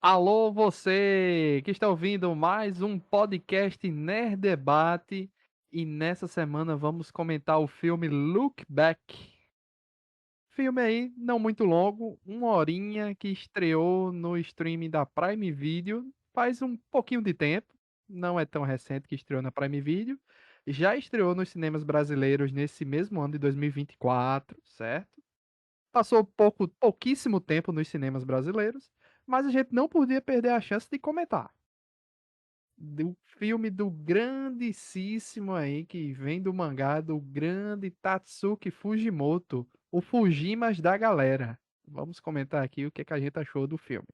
Alô, você que está ouvindo mais um podcast Nerd Debate e nessa semana vamos comentar o filme Look Back. Filme aí não muito longo, uma horinha que estreou no streaming da Prime Video faz um pouquinho de tempo, não é tão recente que estreou na Prime Video, já estreou nos cinemas brasileiros nesse mesmo ano de 2024, certo? Passou pouquíssimo tempo nos cinemas brasileiros, mas a gente não podia perder a chance de comentar. Do filme do grandíssimo aí, que vem do mangá do grande Tatsuki Fujimoto, o Fujimas da galera. Vamos comentar aqui o que a gente achou do filme.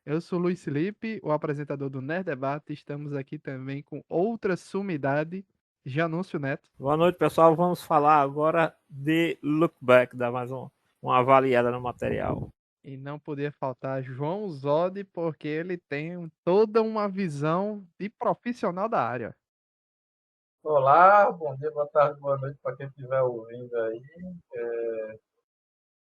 Eu sou o Luiz Felipe, o apresentador do Nerd Debate. Estamos aqui também com outra sumidade, Janúncio Neto. Boa noite, pessoal. Vamos falar agora de Look Back, dar mais uma avaliada no material. E não podia faltar João Zodi, porque ele tem toda uma visão de profissional da área. Olá, bom dia, boa tarde, boa noite para quem estiver ouvindo aí.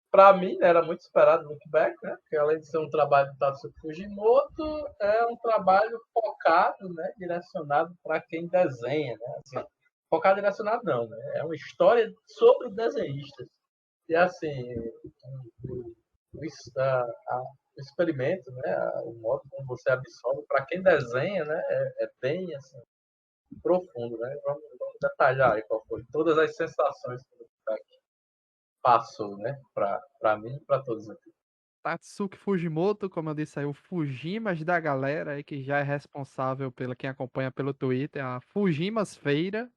Para mim, né, era muito esperado o Look Back, né? Porque além de ser um trabalho do Tatsuki Fujimoto, é um trabalho focado, né, direcionado para quem desenha, né? Assim, focado direcionado não, né? É uma história sobre desenhistas. E assim, o experimento, né, o modo como você absorve, para quem desenha, né, é bem assim, profundo, né? Vamos detalhar aí qual foi todas as sensações que o Lukaku passou, né? Para mim e para todos aqui. Tatsuki Fujimoto, como eu disse aí, o Fujimas da galera aí, que já é responsável pela quem acompanha pelo Twitter, a Fujimas Feira,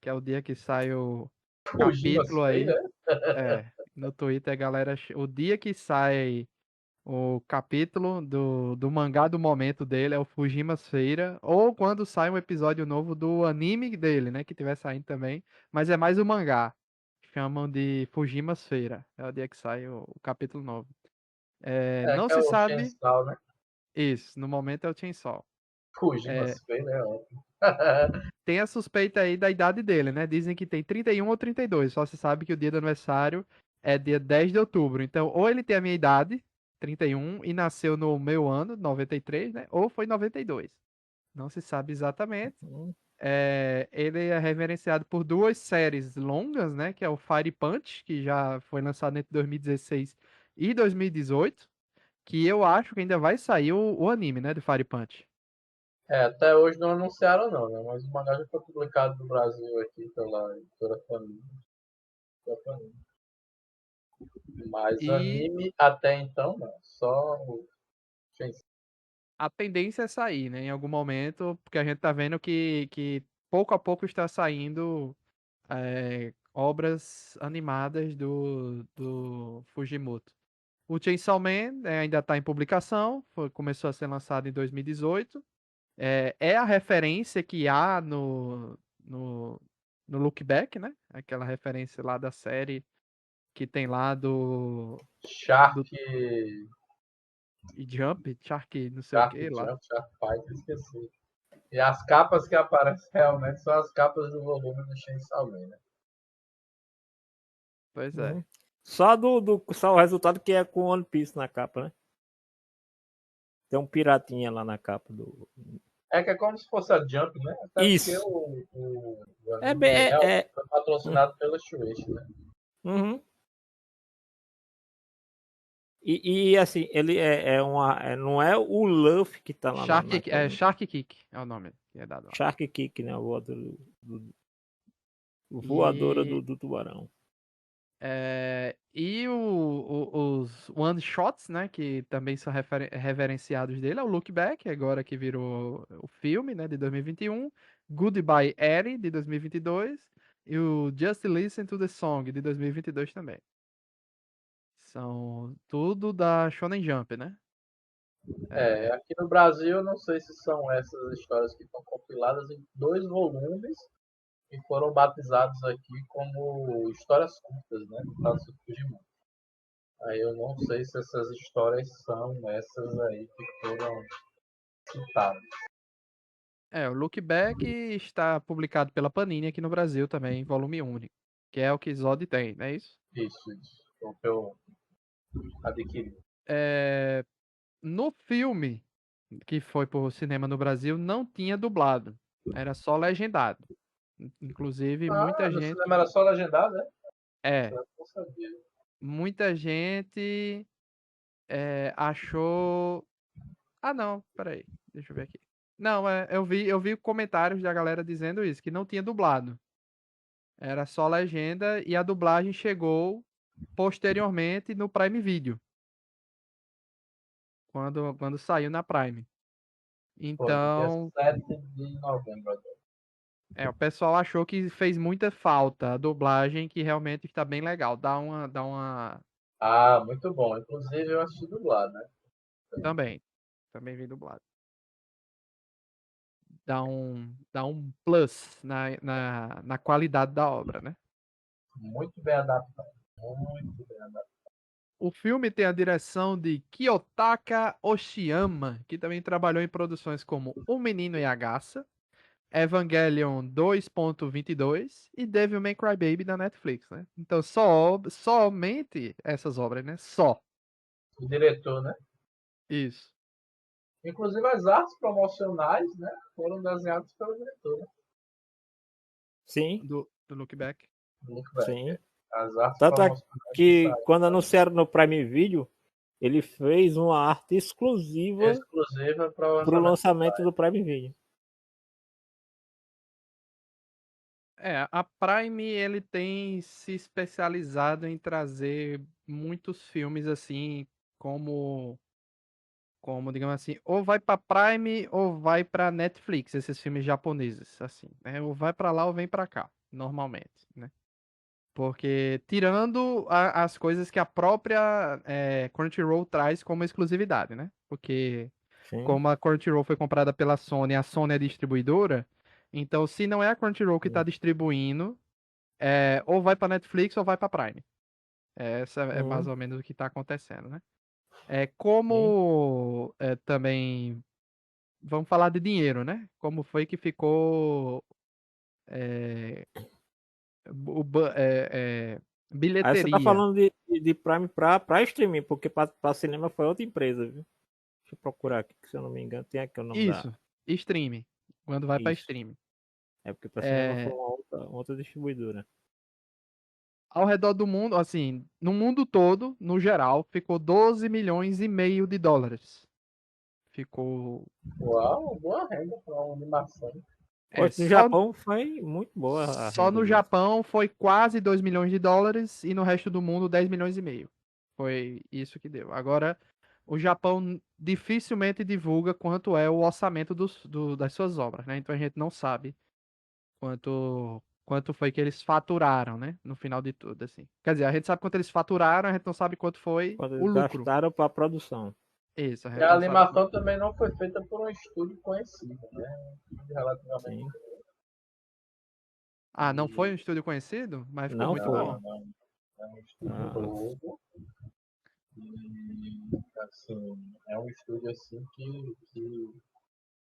que é o dia que sai o Fugimas capítulo feia, aí. né? No Twitter, a galera, o dia que sai o capítulo do mangá do momento dele é o Fujimas Feira, ou quando sai um episódio novo do anime dele, né, que tiver saindo também, mas é mais o mangá. Chamam de Fujimas Feira. É o dia que sai o capítulo novo. É Não que é se o sabe. Chainsaw, né? Isso, no momento é o Chainsaw. É, Fugimas feia, né? Ótimo. tem a suspeita aí da idade dele, né? Dizem que tem 31 ou 32. Só se sabe que o dia do aniversário é dia 10 de outubro. Então, ou ele tem a minha idade, 31, e nasceu no meu ano, 93, né? Ou foi 92. Não se sabe exatamente. Ele é reverenciado por duas séries longas, né? Que é o Fire Punch, que já foi lançado entre 2016 e 2018. Que eu acho que ainda vai sair o anime, né? Do Fire Punch. Até hoje não anunciaram não, né? Mas o mangá já foi publicado no Brasil aqui pela editora Família. Mas E anime até então não. Só o Chainsaw. a tendência é sair, né? Em algum momento, porque a gente tá vendo que pouco a pouco está saindo obras animadas do Fujimoto. O Chainsaw Man ainda está em publicação, começou a ser lançado em 2018. É a referência que há no Look Back, né? Aquela referência lá da série que tem lá Shark, do Jump, Shark, não sei o Shark que lá. Jump, Shark Fight, esqueci. E as capas que aparecem realmente são as capas do volume do Chainsaw Man, né? Pois é. Uhum. Só o resultado que é com One Piece na capa, né? Tem um piratinha lá na capa do. É que é como se fosse a Jump, né? Até porque Isso. o É anime bem. foi patrocinado pela Shueisha, né? Uhum. Assim, ele não é o Luffy que tá lá Shark Kick é o nome que é dado lá. Shark Kick, né? Voadora E, do tubarão. os one shots, né, que também são reverenciados dele, é o Look Back, agora que virou o filme, né, de 2021, Goodbye Eri, de 2022, e o Just Listen to the Song, de 2022 também. São tudo da Shonen Jump, né? Aqui no Brasil, não sei se são essas histórias que estão compiladas em 2 volumes e foram batizados aqui como histórias curtas, né? Do Tatsuki Fujimoto. Aí eu não sei se essas histórias são essas aí que foram citadas. O Look Back está publicado pela Panini aqui no Brasil também, em volume único, que é o que Zod tem, não é isso? Isso. O que eu adquiri. No filme que foi pro cinema no Brasil, não tinha dublado. Era só legendado. Inclusive, Ah, muita no gente. cinema era só legendado, né? É, Eu não sabia. muita gente achou. Ah, não, peraí. Deixa eu ver aqui. Não, eu vi comentários da galera dizendo isso, que não tinha dublado. Era só legenda e a dublagem chegou posteriormente no Prime Video, quando saiu na Prime. Foi no dia Então, 7 de novembro agora. o pessoal achou que fez muita falta a dublagem, que realmente está bem legal. Dá uma. Ah, muito bom. Inclusive eu assisti dublado, né? Também vi dublado. Dá um plus na qualidade da obra, né? Muito bem adaptado. Muito bem adaptado. O filme tem a direção de Kiyotaka Oshiyama, que também trabalhou em produções como O Menino e a Garça, Evangelion 2.22 e Devil May Cry Baby da Netflix, né? Então, somente essas obras, né? Só. O diretor, né? Isso. Inclusive as artes promocionais, né? Foram desenhadas pelo diretor, né? Sim, Do Look Back. Muito bem. sim. As artes Tanto é promocionais que que saíram quando anunciaram no Prime Video, ele fez uma arte exclusiva exclusiva para o para o lançamento do lançamento do Prime Video. A Prime ele tem se especializado em trazer muitos filmes assim, como digamos assim, ou vai para Prime ou vai para Netflix, esses filmes japoneses assim, né? Ou vai para lá ou vem para cá, normalmente, né? Porque tirando as coisas que a própria Crunchyroll traz como exclusividade, né? Porque Sim, como a Crunchyroll foi comprada pela Sony, a Sony é distribuidora, então se não é a Crunchyroll que está sim. distribuindo, ou vai para Netflix ou vai para Prime. Essa é mais Uhum, ou menos o que está acontecendo, né? sim. Como também vamos falar de dinheiro, né? Como foi que ficou é, o, ba- é, é, Aí você tá bilheteria. falando de Prime pra streaming, porque pra cinema foi outra empresa, viu? Deixa eu procurar aqui, que se eu não me engano, tem aqui o nome da. Isso, streaming. Quando vai para Isso. streaming. É porque pra cinema foi É, uma outra distribuidora. ao redor do mundo, assim, no mundo todo, no geral, ficou 12 milhões e meio de dólares. Ficou. Uau, boa renda para uma animação. É, Pois no só, Japão foi muito boa a só renda no deles. Japão foi quase 2 milhões de dólares e no resto do mundo 10 milhões e meio. Foi isso que deu. Agora, o Japão dificilmente divulga quanto é o orçamento das suas obras, né? Então a gente não sabe quanto foi que eles faturaram, né? No final de tudo, assim. Quer dizer, a gente sabe quanto eles faturaram, a gente não sabe quanto foi Quando o eles lucro. gastaram pra produção. Isso, a E gente a não sabe quanto. animação também não foi feita por um estúdio conhecido, né? Um estúdio relativamente Sim. Ah, não foi grande. um estúdio conhecido, mas ficou Não muito foi. bom. Não, é um estúdio Ah, novo. E, assim, é um estúdio assim que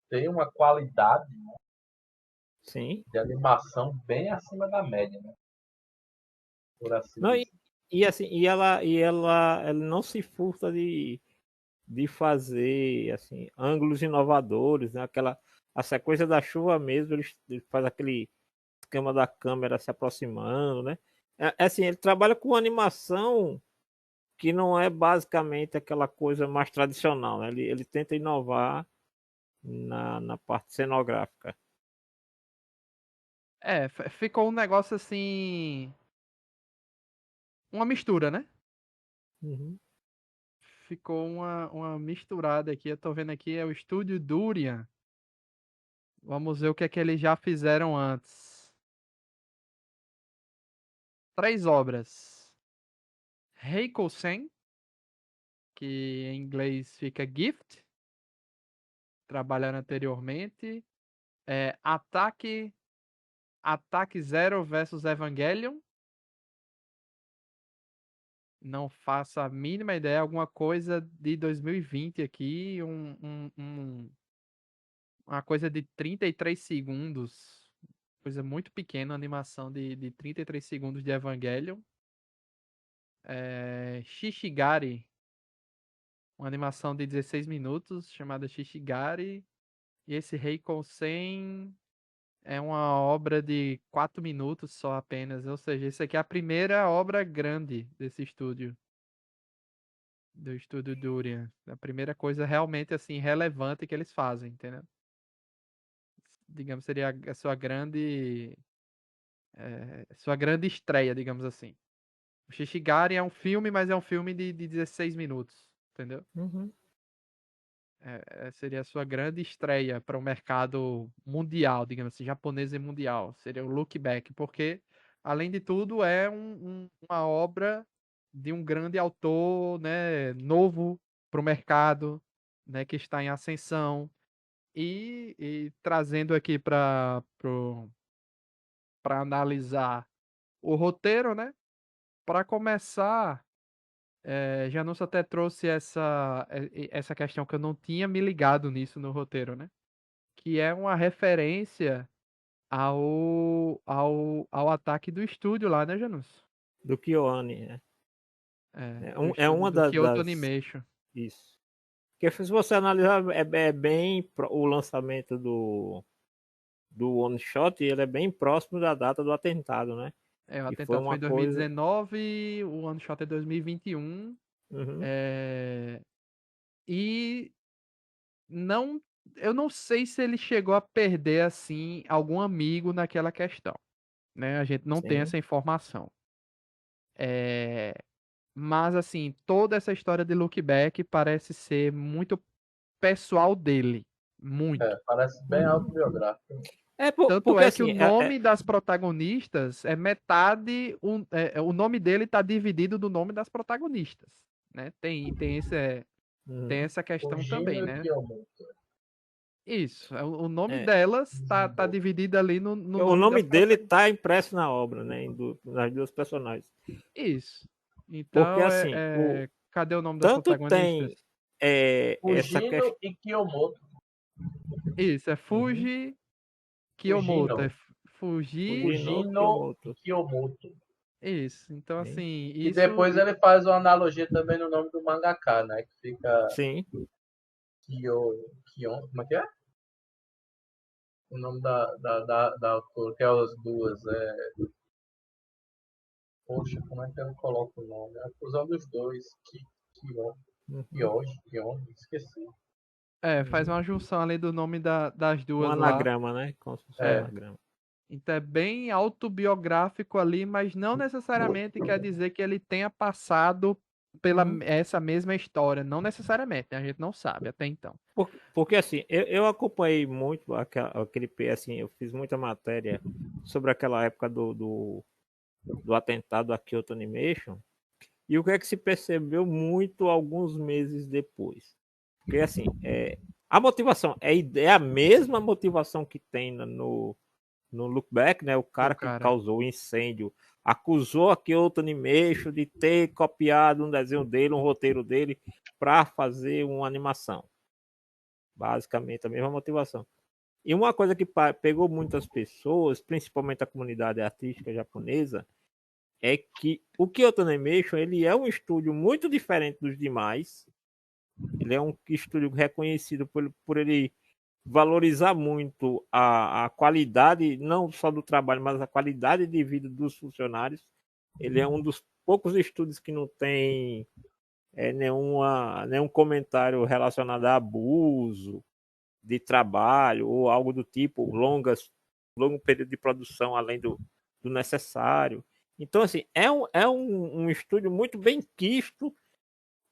tem uma qualidade sim. de animação bem acima da média, né? Por assim Não, dizer. e assim, ela não se furta de fazer assim ângulos inovadores, né? A sequência da chuva mesmo, ele faz aquele esquema da câmera se aproximando, né? Assim, ele trabalha com animação que não é basicamente aquela coisa mais tradicional, né? Ele tenta inovar na parte cenográfica. Ficou um negócio assim. Uma mistura, né? Uhum. Ficou uma misturada aqui. Eu tô vendo aqui, é o estúdio Durian. Vamos ver o que é que eles já fizeram antes. 3 obras. Heiko Sen, que em inglês fica Gift, trabalharam anteriormente. Ataque Zero versus Evangelion. Não faço a mínima ideia. Alguma coisa de 2020 aqui. Uma coisa de 33 segundos. Coisa muito pequena, animação de 33 segundos de Evangelion. Shishigari. uma animação de 16 minutos chamada Shishigari. E esse Reikon Sen é uma obra de 4 minutos só apenas. Ou seja, isso aqui é a primeira obra grande desse estúdio. Do estúdio Durian. A primeira coisa realmente assim relevante que eles fazem, entendeu? Digamos, seria a sua grande estreia, digamos assim. O Shishigari é um filme, mas é um filme de 16 minutos, entendeu? Uhum. Seria a sua grande estreia para o mercado mundial, digamos assim, japonês e mundial. Seria o Look Back, porque, além de tudo, é uma obra de um grande autor, né, novo para o mercado, né, que está em ascensão. E trazendo aqui para analisar o roteiro, né? Para começar, Janus até trouxe essa questão que eu não tinha me ligado nisso no roteiro, né? Que é uma referência ao ataque do estúdio lá, né, Janus? Do Kyoane, né? Do É estúdio uma do Kyoto das. Animation. Isso. Porque se você analisar, é bem o lançamento do One Shot, ele é bem próximo da data do atentado, né? O Que foi atentado foi uma em coisa. 2019, o One Shot é 2021. Uhum. E não, eu não sei se ele chegou a perder assim algum amigo naquela questão, né? A gente não tem Sim. essa informação. É, mas assim, toda essa história de Look Back parece ser muito pessoal dele, muito. Parece bem Uhum. autobiográfico. Tanto Porque é que o assim, nome das protagonistas é metade, o nome dele tá dividido do nome das protagonistas, né? Tem uhum. essa O questão também, Gino e né? Kiyomoto. Isso, o nome É, delas tá dividido ali no o nome nome das dele protagonistas. tá impresso na obra, né? Nas duas personagens. Isso. Porque Então, assim, cadê o nome das tanto protagonistas? tem essa Fujino questão. e Kiyomoto. Isso, é Uhum. Fuji Kiyomoto. Fujino. Fuji. Fujino Fujino e Kyomoto. Kiyomoto. Isso. Então, Sim. assim, E isso. depois ele faz uma analogia também no nome do mangaka, né? Que fica Sim. Kion. Como é que é? O nome da autora, que é as duas. Poxa, como é que eu coloco o nome? É a fusão dos dois. Kion. Uhum. Kion, esqueci. Faz Uhum. uma junção ali do nome das Um duas lá. anagrama, né? Como se fosse um É. anagrama. Então é bem autobiográfico ali, mas não necessariamente quer dizer que ele tenha passado pela Uhum. essa mesma história. Não necessariamente, né? A gente não sabe até então. Porque assim, eu acompanhei muito aquele assim, eu fiz muita matéria sobre aquela época do atentado a Kyoto Animation. E o que é que se percebeu muito alguns meses depois? Porque assim, a motivação é a mesma motivação que tem no Look Back, né? O Do cara que cara. causou o incêndio acusou a Kyoto Animation de ter copiado um desenho dele, um roteiro dele, para fazer uma animação. Basicamente a mesma motivação. E uma coisa que pegou muitas pessoas, principalmente a comunidade artística japonesa, é que o Kyoto Animation ele é um estúdio muito diferente dos demais. Ele é um estúdio reconhecido por ele valorizar muito a qualidade, não só do trabalho, mas a qualidade de vida dos funcionários. Ele é um dos poucos estúdios que não tem nenhum comentário relacionado a abuso de trabalho ou algo do tipo, longo período de produção além do necessário. Então, assim, um estúdio muito bem quisto,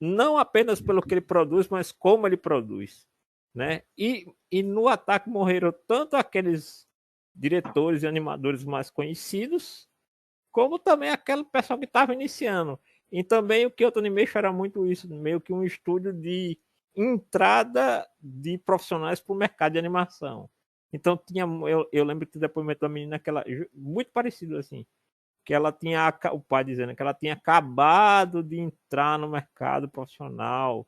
não apenas pelo que ele produz, mas como ele produz. Né? E no ataque morreram tanto aqueles diretores e animadores mais conhecidos, como também aquele pessoal que estava iniciando. E também o Kyoto Animation era muito isso, meio que um estúdio de entrada de profissionais para o mercado de animação. Então eu lembro que o depoimento da menina que ela muito parecido assim, que ela tinha o pai dizendo que ela tinha acabado de entrar no mercado profissional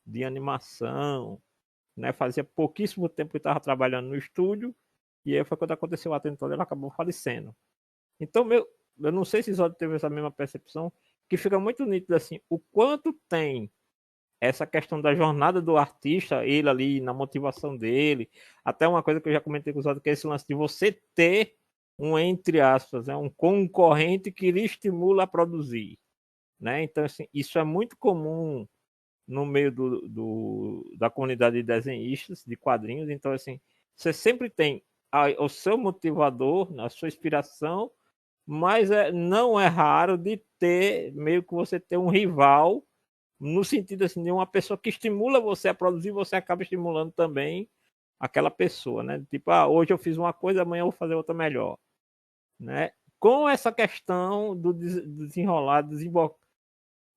de animação, né? Fazia pouquíssimo tempo que estava trabalhando no estúdio e aí foi quando aconteceu o atentado, ela acabou falecendo. Então eu não sei se Zod teve essa mesma percepção, que fica muito nítido assim, o quanto tem essa questão da jornada do artista, ele ali na motivação dele, até uma coisa que eu já comentei com os outros, que é esse lance de você ter entre aspas, né, um concorrente que lhe estimula a produzir, né? Então, assim, isso é muito comum no meio da comunidade de desenhistas, de quadrinhos. Então, assim, você sempre tem o seu motivador, a sua inspiração, mas não é raro de ter, meio que você ter um rival, no sentido assim, de uma pessoa que estimula você a produzir, você acaba estimulando também aquela pessoa, né? Tipo, hoje eu fiz uma coisa, amanhã eu vou fazer outra melhor, né? Com essa questão do desenrolar,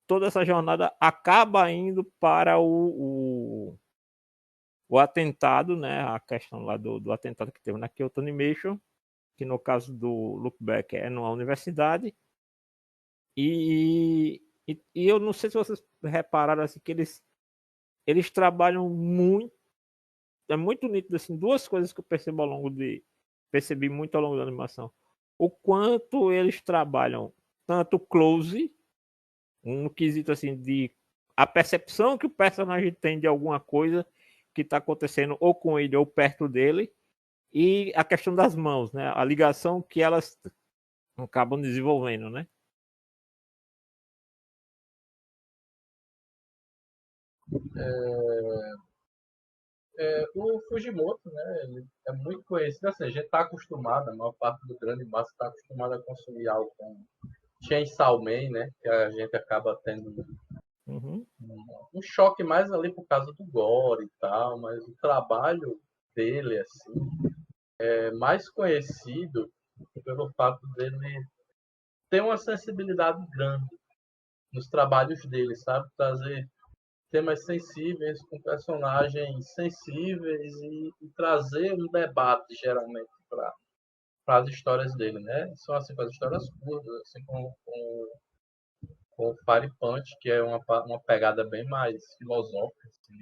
toda essa jornada acaba indo para o atentado, né? A questão lá do atentado que teve na Kyoto Animation, que no caso do Look Back é numa universidade. E eu não sei se vocês repararam assim, que eles trabalham muito. É muito nítido assim, duas coisas que eu percebi muito ao longo da animação. O quanto eles trabalham tanto close, um quesito assim de a percepção que o personagem tem de alguma coisa que está acontecendo ou com ele ou perto dele, e a questão das mãos, né? A ligação que elas acabam desenvolvendo, né? O Fujimoto, né, ele é muito conhecido, assim, a gente está acostumado, a maior parte do grande massa está acostumado a consumir algo com Chainsaw Man, né, que a gente acaba tendo Uhum. um choque mais ali por causa do gore e tal, mas o trabalho dele, assim, é mais conhecido pelo fato dele ter uma sensibilidade grande nos trabalhos dele, sabe? Trazer temas sensíveis com personagens sensíveis e trazer um debate, geralmente, para as histórias dele, né? São, assim, as histórias curtas, assim, com o Fire Punch, que é uma pegada bem mais filosófica, assim,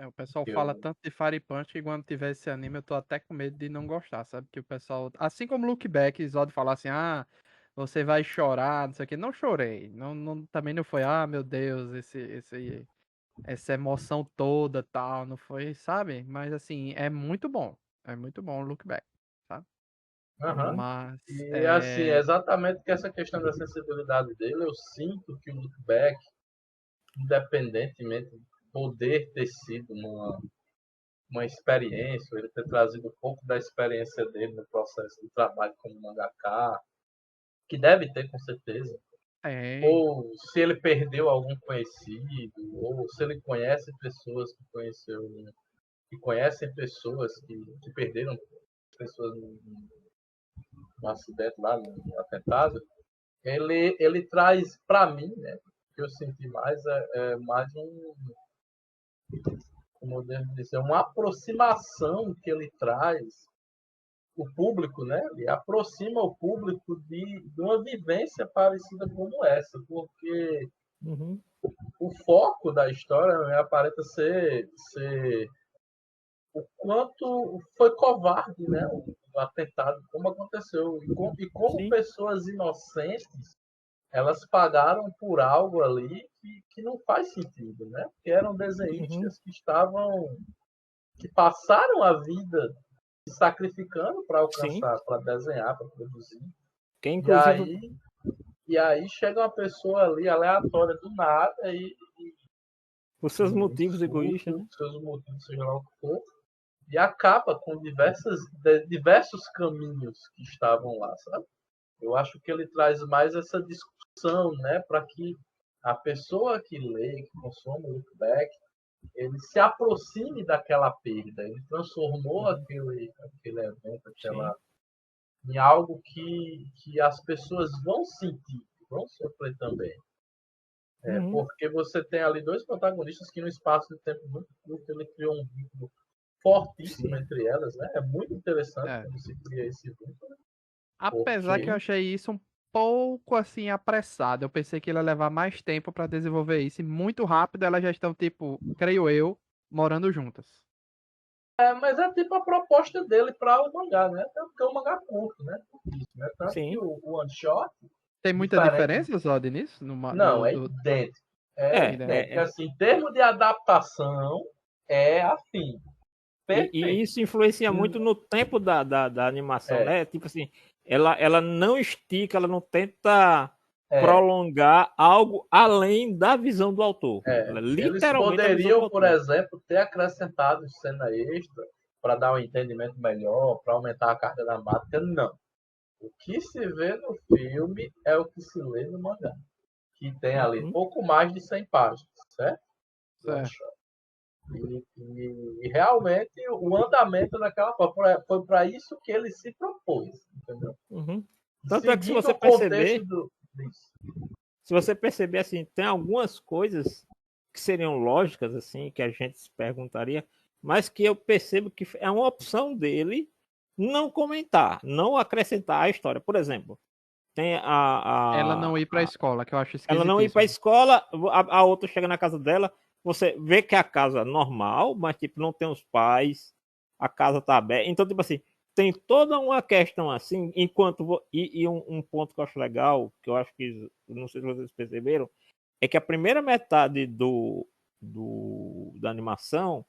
O pessoal que fala eu tanto de Fire Punch que quando tiver esse anime eu tô até com medo de não gostar, sabe? Que o pessoal, assim como Look Back, Zod falar assim, você vai chorar, não sei o que. Não chorei, também não foi, meu Deus, essa emoção toda, tal, não foi, sabe? Mas assim, é muito bom o Look Back, sabe? Aham. Mas, E assim, é exatamente que essa questão da sensibilidade dele, eu sinto que o Look Back, independentemente de poder ter sido uma experiência, ele ter trazido um pouco da experiência dele no processo de trabalho como mangaka, que deve ter com certeza, é, ou se ele perdeu algum conhecido, ou se ele conhece pessoas que conhecem pessoas que perderam pessoas no acidente lá, no atentado, ele traz para mim, né, o que eu senti mais é mais como eu devo dizer, uma aproximação que ele traz o público, né? Ele aproxima o público de uma vivência parecida como essa, porque Uhum. o foco da história, né, aparenta ser o quanto foi covarde, né? O atentado, como aconteceu como Sim. pessoas inocentes elas pagaram por algo ali que não faz sentido, né? Porque eram Uhum. desenhistas que passaram a vida se sacrificando para Sim. alcançar, para desenhar, para produzir. Que E inclusive aí, e aí chega uma pessoa ali aleatória do nada por seus num motivos egoístas, surto, né? seus motivos, seja lá o que for, e acaba com diversos caminhos que estavam lá, sabe? Eu acho que ele traz mais essa discussão, né, para que a pessoa que lê, que consome o look back, ele se aproxime daquela perda. Ele transformou Uhum. aquele evento, Sim. em algo que as pessoas vão sentir, vão sofrer também. Uhum. Porque você tem ali dois protagonistas que, no espaço de tempo muito curto, ele criou um vínculo fortíssimo Sim. entre elas, né? É muito interessante é. quando se cria esse vínculo, Apesar que eu porque achei isso um pouco assim apressado. Eu pensei que ele ia levar mais tempo pra desenvolver isso. E muito rápido elas já estão, tipo, creio eu, morando juntas. mas é tipo a proposta dele para o mangá, né? Até porque o mangá é curto, né? Isso, né? Tanto que Sim. o One Shot, Tem muita diferente. diferença, Zod, nisso? Não, é idêntico. Porque, assim, em termos de adaptação, é assim, E perfeito. isso influencia muito no tempo da animação, né? Tipo assim, ela não estica, ela não tenta prolongar algo além da visão do autor. Ela, Eles literalmente a visão do poderiam, por autor. exemplo, ter acrescentado cena extra para dar um entendimento melhor, para aumentar a carga dramática. Não. O que se vê no filme é o que se lê no mangá, que tem ali pouco mais de 100 páginas, certo? Certo. E realmente o andamento daquela forma foi para isso que ele se propôs, entendeu? Tanto é que se Seguindo você o contexto perceber, disso. assim, tem algumas coisas que seriam lógicas, assim, que a gente se perguntaria, mas que eu percebo que é uma opção dele não comentar, não acrescentar à história. Por exemplo, tem Ela não ir pra escola, que eu acho ela não ir para a esquisitíssimo. escola, a outra chega na casa dela, você vê que é a casa normal, mas tipo, não tem os pais, a casa tá aberta. Então, tipo assim, tem toda uma questão assim, e um ponto que eu acho legal, que eu acho que, não sei se vocês perceberam, é que a primeira metade da animação,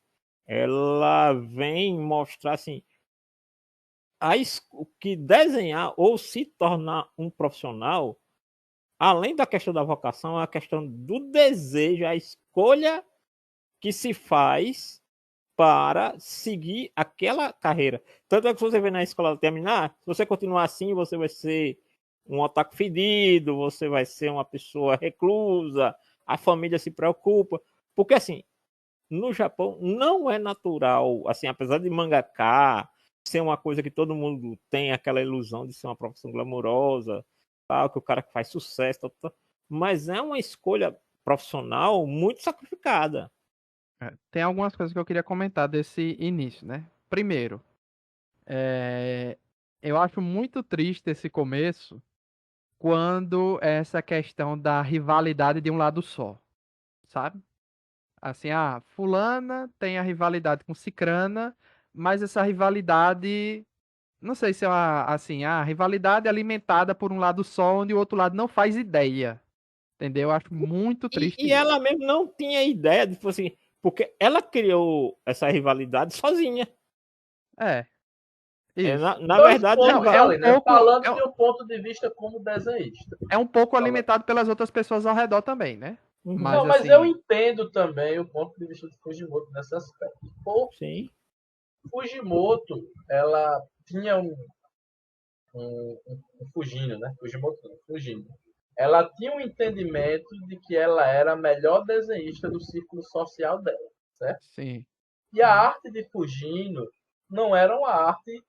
ela vem mostrar assim, o que desenhar ou se tornar um profissional, além da questão da vocação, é a questão do desejo, a escolha que se faz para seguir aquela carreira. Tanto é que se você vê na escola terminar, se você continuar assim, você vai ser um otaku fedido, você vai ser uma pessoa reclusa, a família se preocupa. Porque assim, no Japão não é natural, assim, apesar de mangaka ser uma coisa que todo mundo tem aquela ilusão de ser uma profissão glamurosa, tal, que o cara que faz sucesso, tal, mas é uma escolha profissional muito sacrificada. Tem algumas coisas que eu queria comentar desse início, né? Primeiro, eu acho muito triste esse começo quando essa questão da rivalidade de um lado só, sabe? Assim, fulana tem a rivalidade com cicrana, mas essa rivalidade, não sei se é assim, a rivalidade alimentada por um lado só, onde o outro lado não faz ideia, entendeu? Eu acho muito triste E isso. ela mesmo não tinha ideia de, tipo assim, porque ela criou essa rivalidade sozinha. É, isso. Na Dois verdade, a Não, pontos rivalidade. ali, né? Falando de um ponto de vista como desenhista. é um pouco Falando. alimentado pelas outras pessoas ao redor também, né? Mas Não, mas eu assim, entendo também o ponto de vista de Fujimoto nesse aspecto. Sim. Fujimoto, ela tinha um Fujino, né? Fujimoto não, Fujino. Ela tinha um entendimento de que ela era a melhor desenhista do círculo social dela, certo? sim, E a arte de Fujino não era uma arte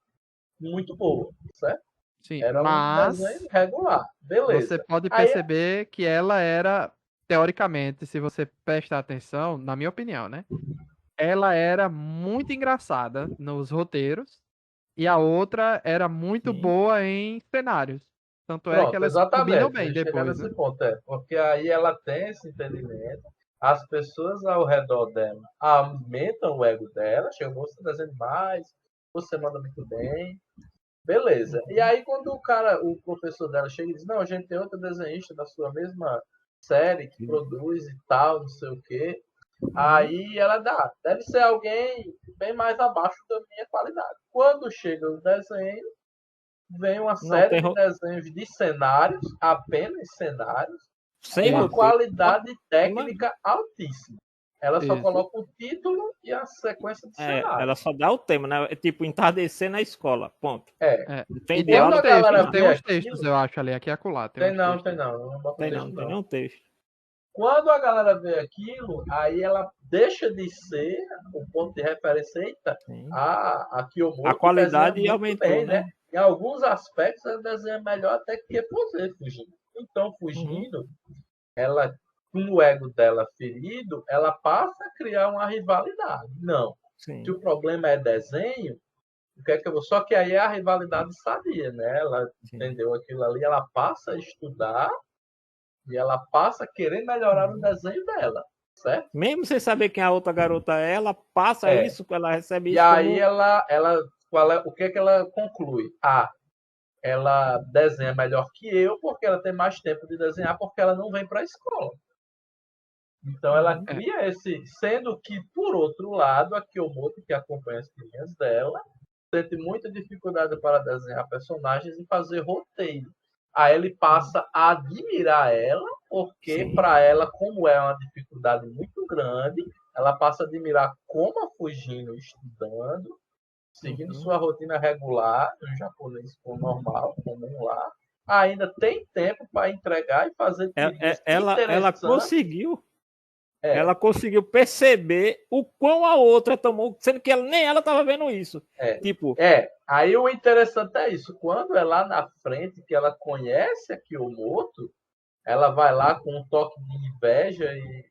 muito boa, certo? sim. Era um desenho Mas regular, você beleza. pode Aí, perceber que ela era, teoricamente, se você prestar atenção, na minha opinião, né? Ela era muito engraçada nos roteiros e a outra era muito Sim. boa em cenários. Tanto é que pronto, elas combinam exatamente. A bem gente chega depois, né? nesse ponto, porque aí ela tem esse entendimento, as pessoas ao redor dela aumentam o ego dela, chega, você está desenhando mais, você manda muito bem, beleza. E aí quando o professor dela chega e diz, não, a gente tem outro desenhista da sua mesma série que produz e tal, não sei o quê. Aí ela deve ser alguém bem mais abaixo da minha qualidade. Quando chega o desenho, vem uma Não série tem de desenhos de cenários, apenas cenários, com sem uma Isso, roteiro. qualidade Imagina. técnica altíssima. Ela só isso. coloca o título e a sequência de Ela cenários. só dá o tema, né? É tipo entardecer na escola. Ponto. É. É. Não tem E tem Quando uns a diálogo, não tem textos, galera nada. tem vê uns textos, aquilo, eu acho, ali, aqui e acolá, tem tem uns não, textos. tem não, não bota Tem não, texto não tem não. nenhum texto. Quando a galera vê aquilo, aí ela deixa de ser o ponto de referência. Eita, Sim. a A Kiyomoto desenha qualidade muito aumentou, bem, né? né? Em alguns aspectos ela desenha melhor até que você, Fujino. Então, Uhum. Fujino, ela, com o ego dela ferido, ela passa a criar uma rivalidade. Não. Se Sim, o problema é desenho, o que é que eu vou? Só que aí é a rivalidade sadia, né? Ela sim. entendeu aquilo ali, ela passa a estudar e ela passa a querer melhorar o Uhum. desenho dela, certo? Mesmo sem saber quem a outra garota é, ela passa É. isso, ela recebe E isso aí como. o que é que ela conclui? Ela desenha melhor que eu porque ela tem mais tempo de desenhar porque ela não vem para a escola. Então ela Uhum. cria esse, sendo que por outro lado, a Kiyomoto que acompanha as tirinhas dela, sente muita dificuldade para desenhar personagens e fazer roteiro. Aí ele passa a admirar ela, porque Sim. para ela, como é uma dificuldade muito grande, ela passa a admirar como a Fujino estudando, seguindo Uhum. sua rotina regular, um japonês normal, comum lá, ainda tem tempo para entregar e fazer tirinhas Ela interessantes. conseguiu. É, Ela conseguiu perceber o quão a outra tomou, sendo que nem ela estava vendo isso. é. Tipo, Aí o interessante é isso. Quando é lá na frente que ela conhece a Kiyomoto, ela vai lá com um toque de inveja e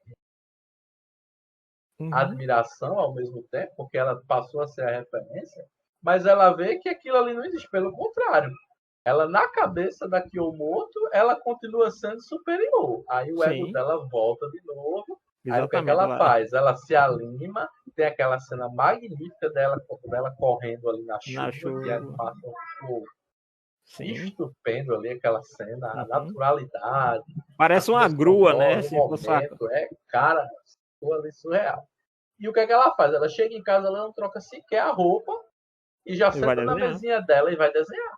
uhum, admiração ao mesmo tempo, porque ela passou a ser a referência, mas ela vê que aquilo ali não existe. Pelo contrário, ela, na cabeça da Kiyomoto, ela continua sendo superior. Aí o ego sim, dela volta de novo. Aí o que é que exatamente. ela Ela, faz? Ela se anima, tem aquela cena magnífica dela correndo ali na na chuva, que a chuva, animação ficou sim. estupendo ali, aquela cena, a Uhum. naturalidade, a Parece uma trilha grua, né? sonora, o Assim, pro saco. momento, cara, ficou ali surreal. E o que é que ela faz? Ela chega em casa, ela não troca sequer a roupa e já E vai senta na desenhar. mesinha dela e vai desenhar.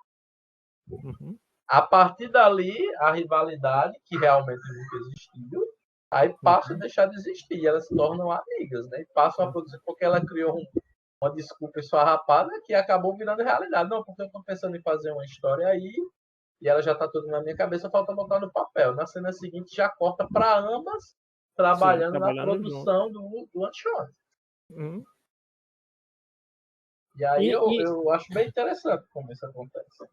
Uhum. A partir dali, a rivalidade, que realmente nunca existiu, aí passa a Uhum. deixar de existir. Elas se tornam amigas, né? E passam a produzir porque ela criou uma desculpa esfarrapada que acabou virando realidade. Não, porque eu estou pensando em fazer uma história aí e ela já está tudo na minha cabeça, falta botar no papel. Na cena seguinte já corta para ambas Sim, trabalhando na trabalhando junto. produção do one shot. Uhum. E aí E, e, eu acho bem interessante como isso acontece.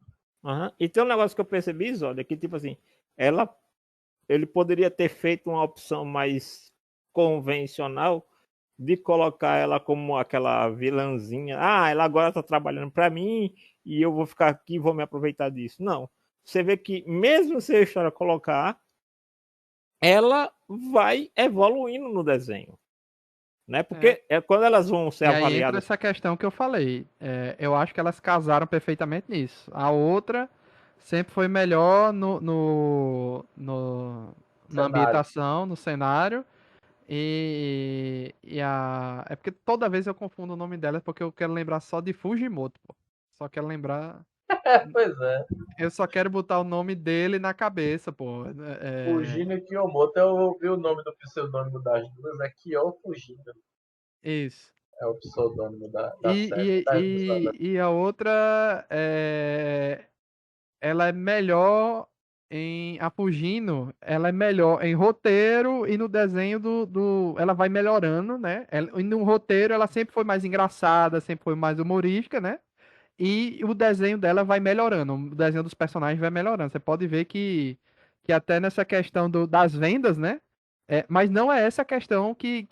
uhum. E tem um negócio que eu percebi, Zólia, que tipo assim, ela, ele poderia ter feito uma opção mais convencional de colocar ela como aquela vilãzinha. Ah, ela agora tá trabalhando para mim e eu vou ficar aqui e vou me aproveitar disso. Não. Você vê que mesmo se a história colocar, ela vai evoluindo no desenho, né? É, Porque é quando elas vão ser e aí entra avaliadas. essa questão que eu falei. Eu acho que elas casaram perfeitamente nisso. A outra sempre foi melhor na Cenário. ambientação, no cenário. É porque toda vez eu confundo o nome dela porque eu quero lembrar só de Fujimoto, pô. Só quero lembrar. Pois é. Eu só quero botar o nome dele na cabeça, pô. Fujino e Kiyomoto, eu ouvi o nome do pseudônimo das duas, é Kyo Fujino. Isso. É o pseudônimo da série. E, e a outra ela é melhor em a Fujino, ela é melhor em roteiro e no desenho ela vai melhorando, né? E no roteiro ela sempre foi mais engraçada, sempre foi mais humorística, né? E o desenho dela vai melhorando, o desenho dos personagens vai melhorando. Você pode ver que até nessa questão das vendas, né? Mas não é essa a questão que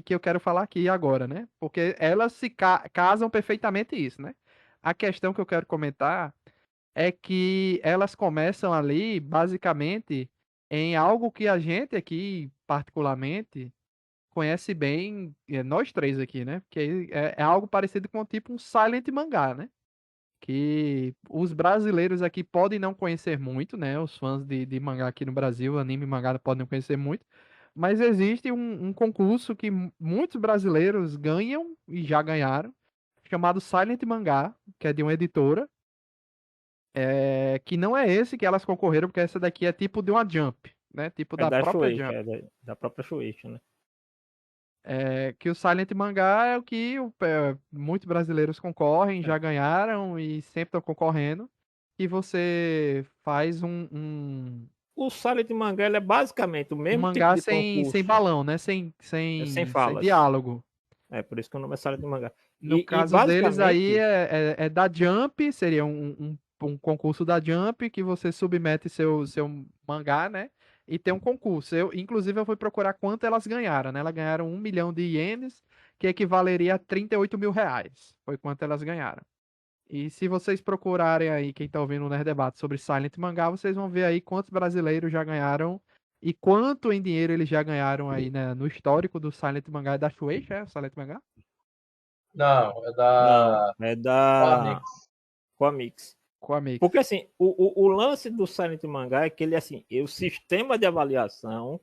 eu quero falar aqui agora, né? Porque elas se casam perfeitamente isso, né? A questão que eu quero comentar é que elas começam ali, basicamente, em algo que a gente aqui, particularmente, conhece bem, nós três aqui, né? Porque é algo parecido com tipo um silent mangá, né? Que os brasileiros aqui podem não conhecer muito, né? Os fãs de mangá aqui no Brasil, anime e mangá podem não conhecer muito, mas existe um concurso que muitos brasileiros ganham e já ganharam, chamado Silent Mangá, que é de uma editora, que não é esse que elas concorreram, porque essa daqui é tipo de uma Jump, né? Tipo É da da própria Shueisha, Jump. da própria Shueisha, né? Que o Silent Mangá é o que muitos brasileiros concorrem, É. já ganharam e sempre estão concorrendo. E você faz O Silent Mangá ele é basicamente o um mesmo tipo mangá de sem concurso, balão, né? sem Sem falas. diálogo. É por isso que o nome é Silent Mangá. No E caso deles aí basicamente, é da Jump, seria um concurso da Jump que você submete seu mangá, né? E tem um concurso. Inclusive, eu fui procurar quanto elas ganharam, né? Elas ganharam 1 milhão de ienes, que equivaleria a 38 mil reais. Foi quanto elas ganharam. E se vocês procurarem aí, quem tá ouvindo o Nerd Debate sobre Silent Mangá, vocês vão ver aí quantos brasileiros já ganharam e quanto em dinheiro eles já ganharam aí, né, no histórico do Silent Mangá. É da Shueisha, o Silent Mangá? Não, é não, da é Comics. da Comics. Com a Mix. Porque assim, o lance do Silent Mangá é que ele assim, o sistema de avaliação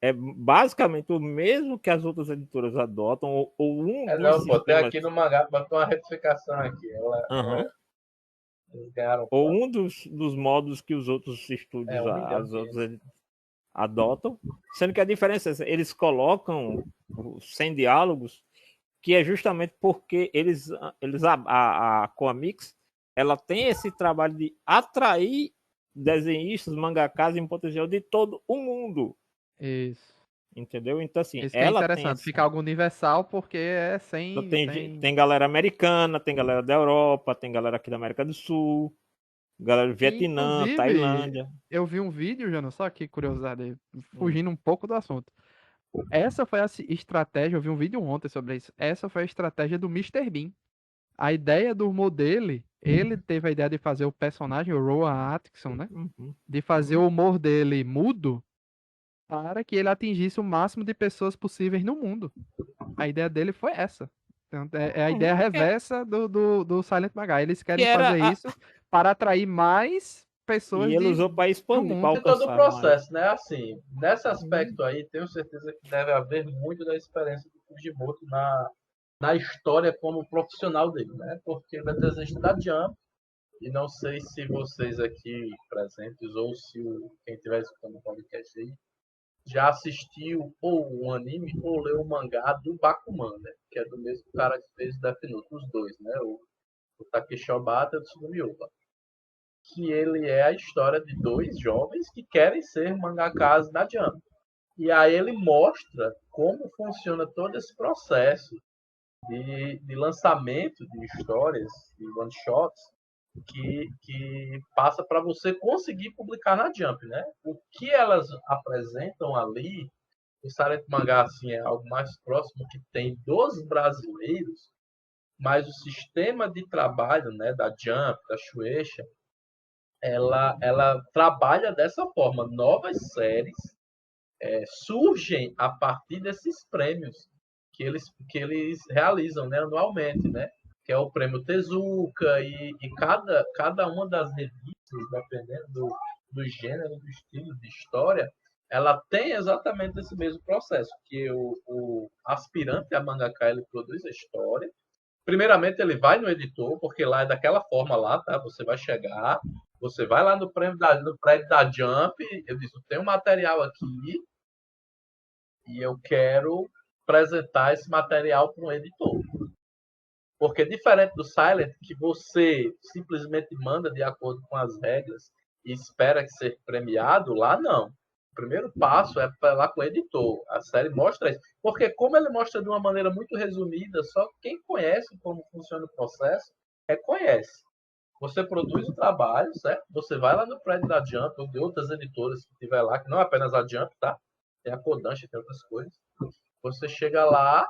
é basicamente o mesmo que as outras editoras adotam, ou um dos Não, pô, tem sistemas. aqui no mangá, botou uma retificação aqui. Aham. Eles ganharam Ou um dos modos que os outros estúdios, 1 milhão as de outras ienes. adotam, sendo que a diferença é essa, eles colocam sem diálogos, que é justamente porque a Coamix, ela tem esse trabalho de atrair desenhistas, mangakas em potencial de todo o mundo, Isso. entendeu? Então, assim, Isso que é ela tem interessante. Fica essa. algo universal porque é Então, sem, tem sem... galera americana, tem galera da Europa, tem galera aqui da América do Sul, galera do E, Vietnã, inclusive, Tailândia. eu vi um vídeo, já não só que curiosidade, Hum. fugindo um pouco do assunto. Essa foi a estratégia, eu vi um vídeo ontem sobre isso. Essa foi a estratégia do Mister Bean. A ideia do humor dele, ele teve a ideia de fazer o personagem, o Rowan Atkinson, né? Uhum. De fazer o humor dele mudo para que ele atingisse o máximo de pessoas possíveis no mundo. A ideia dele foi essa. Então, é a ideia Uhum. reversa do Silent Maga. Eles Que querem era fazer isso para atrair mais e pessoas ele usou para do expandir, para mundo. De todo o alcançar mais. processo, né? Assim, nesse Uhum. aspecto aí, tenho certeza que deve haver muito da experiência do Fujimoto na história como profissional dele, né? Porque ele é desenhista da Jump, e não sei se vocês aqui presentes ou se quem estiver escutando o podcast aí já assistiu ou um anime ou leu o mangá do Bakuman, né? Que é do mesmo cara que fez Death Note, os dois, né? O Takeshi Obata e o Tsugumi Ohba. Que ele é a história de dois jovens que querem ser mangakas da Jump. E aí ele mostra como funciona todo esse processo de lançamento de histórias, de one-shots, que passa para você conseguir publicar na Jump, né? O que elas apresentam ali, o Silent Mangá assim, é algo mais próximo que tem dos brasileiros, mas o sistema de trabalho, né, da Jump, da Shueisha, ela trabalha dessa forma. Novas séries surgem a partir desses prêmios que eles realizam, né, anualmente, né? Que é o prêmio Tezuka e cada uma das revistas, dependendo do gênero, do estilo, de história, ela tem exatamente esse mesmo processo, que o aspirante a mangaka, ele produz a história. Primeiramente, ele vai no editor, porque lá é daquela forma lá, tá? Você vai chegar, você vai lá no prédio da Jump, eu disse, tem um material aqui e eu quero apresentar esse material para um editor. Porque diferente do Silent, que você simplesmente manda de acordo com as regras e espera que seja premiado, lá não. O primeiro passo é falar com o editor. A série mostra isso. Porque como ele mostra de uma maneira muito resumida, só quem conhece como funciona o processo, reconhece. Você produz o trabalho, certo? Você vai lá no prédio da Jump ou de outras editoras que tiver lá, que não é apenas a Jump, tá? Tem a Kodansha, tem outras coisas. Você chega lá,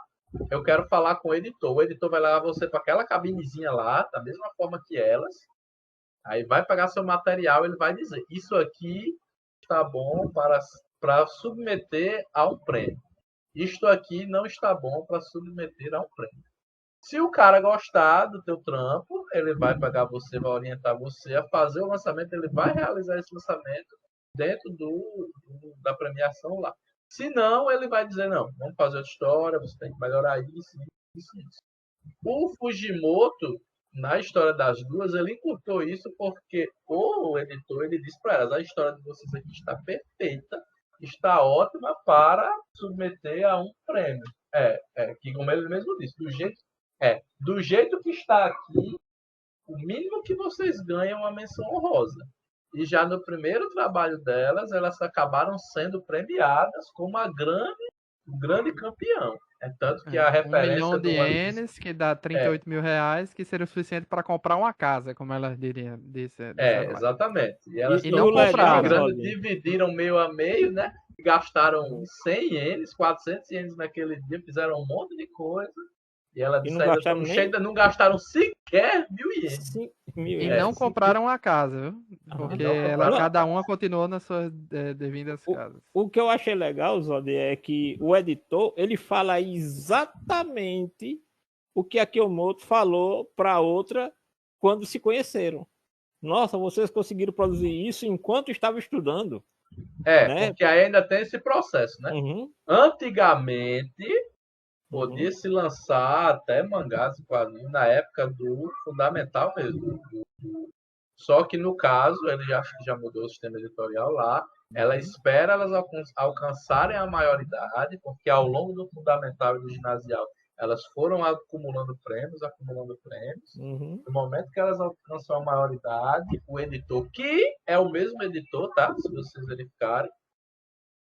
eu quero falar com o editor. O editor vai levar você para aquela cabinezinha lá, da mesma forma que elas. Aí vai pegar seu material, ele vai dizer: isso aqui está bom para submeter a um prêmio. Isto aqui não está bom para submeter a um prêmio. Se o cara gostar do teu trampo, ele vai pegar você, vai orientar você a fazer o lançamento, ele vai realizar esse lançamento dentro da premiação lá. Se não, ele vai dizer, não, vamos fazer outra história, você tem que melhorar isso, isso, isso. O Fujimoto, na história das duas, ele encurtou isso porque o editor, ele disse para elas, a história de vocês aqui está perfeita, está ótima para submeter a um prêmio. Que como ele mesmo disse, do jeito que está aqui, o mínimo que vocês ganham é uma menção honrosa. E já no primeiro trabalho delas, elas acabaram sendo premiadas como o grande campeão. É tanto que a 1 milhão referência de do One Piece ienes, que dá 38 mil reais, que seria o suficiente para comprar uma casa, como elas diriam, disseram lá. exatamente. E elas E E não o todas legal, compraram. grande, Zodinho, dividiram meio a meio, né? Gastaram 100 ienes, 400 ienes naquele dia, fizeram um monte de coisa. E ela e disse não ainda gastaram estão nem cheias, não gastaram sequer 1.000 ienes. 5.000 E ienes. não Sequer. compraram a casa, viu? E Porque não compraram a cada casa. uma continuou nas suas devidas O, casas. o que eu achei legal, Zod, é que o editor, ele fala exatamente o que a Kiyomoto falou para outra quando se conheceram. Nossa, vocês conseguiram produzir isso enquanto estava estudando. né? Porque aí ainda tem esse processo, né? Uhum, Antigamente, uhum, podia se lançar até mangás e quadrinhos na época do fundamental mesmo. Só que no caso, ele já, acho que já mudou o sistema editorial lá. Ela uhum, espera elas alcançarem a maioridade, porque ao longo do fundamental e do ginasial, elas foram acumulando prêmios, acumulando prêmios. uhum, No momento que elas alcançam a maioridade, o editor, que é o mesmo editor, tá? Se vocês verificarem,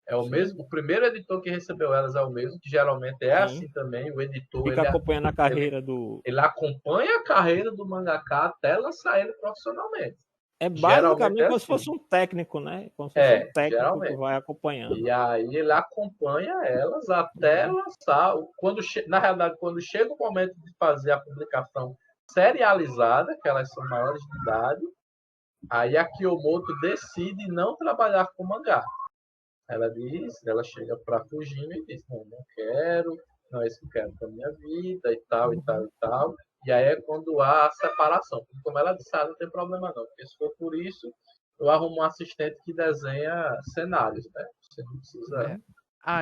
é o sim, mesmo. O primeiro editor que recebeu elas é o mesmo, que geralmente é sim. assim também. O editor, Fica acompanhando a ele, carreira do. ele acompanha a carreira do mangaka até lançar ele profissionalmente. É Geralmente basicamente é como se assim. fosse um técnico, né? Como se fosse um técnico que Geralmente. vai acompanhando. E aí ele acompanha elas até Uhum, lançar. Na realidade, quando chega o momento de fazer a publicação serializada, que elas são maiores de idade, aí a Kiyomoto decide não trabalhar com mangá. Ela chega para Fujimi e diz, não quero, não é isso que eu quero para minha vida e tal, e tal, uhum. e tal. E aí é quando há a separação. Como ela disse, não tem problema não, porque se for por isso, eu arrumo um assistente que desenha cenários, né? Você não precisa. É.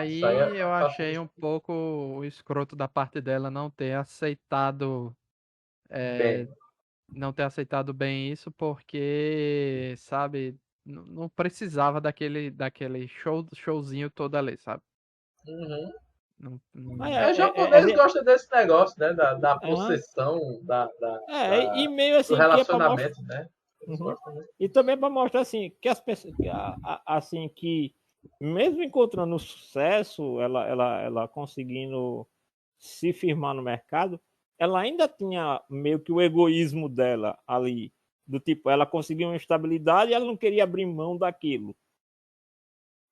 Isso aí Aí eu fácil achei de um pouco escroto da parte dela não ter aceitado, bem. é, não ter aceitado bem isso, porque, sabe, não precisava daquele showzinho todo ali, sabe? Uhum. Não, Mas É, japonês gosta desse negócio, né? Da aham. possessão, E meio do assim que é para mostrar. relacionamento, né? Eles Uhum. gostam muito. E também para mostrar assim que as pessoas assim que mesmo encontrando sucesso, ela conseguindo se firmar no mercado, ela ainda tinha meio que o egoísmo dela ali, do tipo, ela conseguiu uma estabilidade e ela não queria abrir mão daquilo.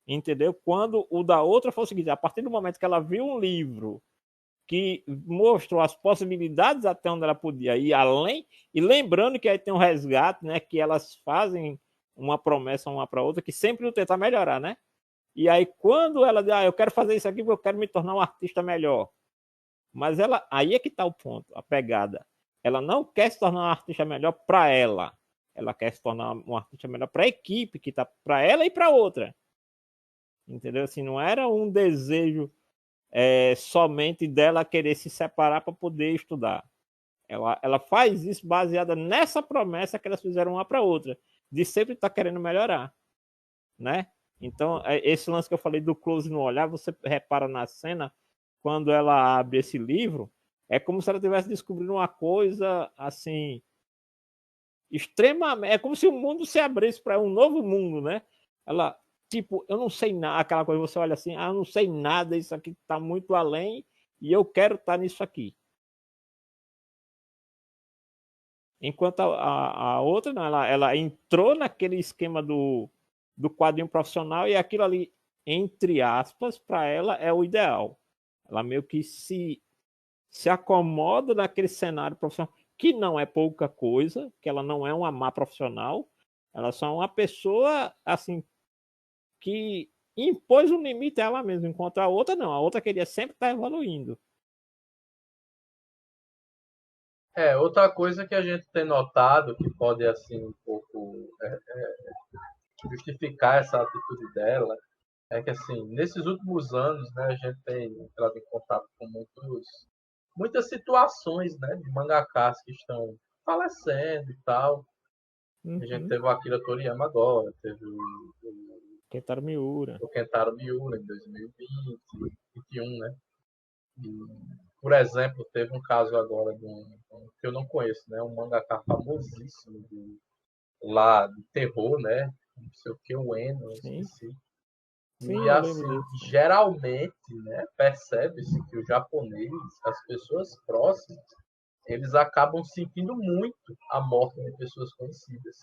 Entendeu? Quando o da outra foi o seguinte, a partir do momento que ela viu um livro que mostrou as possibilidades até onde ela podia ir além, e lembrando que aí tem um resgate, né, que elas fazem uma promessa uma para outra, que sempre tentar melhorar, né? E aí quando ela diz, eu quero fazer isso aqui porque eu quero me tornar um artista melhor. Mas ela, aí é que está o ponto, a pegada. Ela não quer se tornar um artista melhor para ela. Ela quer se tornar um artista melhor para a equipe, que está para ela e para outra. Entendeu? Assim, não era um desejo somente dela querer se separar para poder estudar. Ela faz isso baseada nessa promessa que elas fizeram uma para outra, de sempre estar querendo melhorar, né? Então, esse lance que eu falei do close no olhar, você repara na cena, quando ela abre esse livro, é como se ela estivesse descobrindo uma coisa, assim, extremamente... É como se o mundo se abrisse para um novo mundo, né? Ela, tipo, eu não sei nada, aquela coisa, você olha assim, eu não sei nada, isso aqui está muito além, e eu quero estar nisso aqui. Enquanto a outra, não, ela entrou naquele esquema do quadrinho profissional e aquilo ali, entre aspas, para ela é o ideal. Ela meio que se acomoda naquele cenário profissional, que não é pouca coisa, que ela não é uma má profissional, ela só é uma pessoa, assim, que impôs um limite a ela mesma, enquanto a outra não. A outra queria sempre estar evoluindo. Outra coisa que a gente tem notado que pode assim um pouco justificar essa atitude dela é que assim nesses últimos anos, né, a gente tem entrado em contato com muitas situações, né, de mangakas que estão falecendo e tal. A gente Uhum. teve o Akira Toriyama agora, teve Kentaro Miura. o Kentaro Miura em 2020, 2021, né? E, por exemplo, teve um caso agora que eu não conheço, né? Um mangaka famosíssimo lá de terror, né? Não sei o que, o Eno, eu Sim, esqueci. sim, E eu lembro assim, dele. Sim. geralmente, né, percebe-se que o japonês, as pessoas próximas, eles acabam sentindo muito a morte de pessoas conhecidas,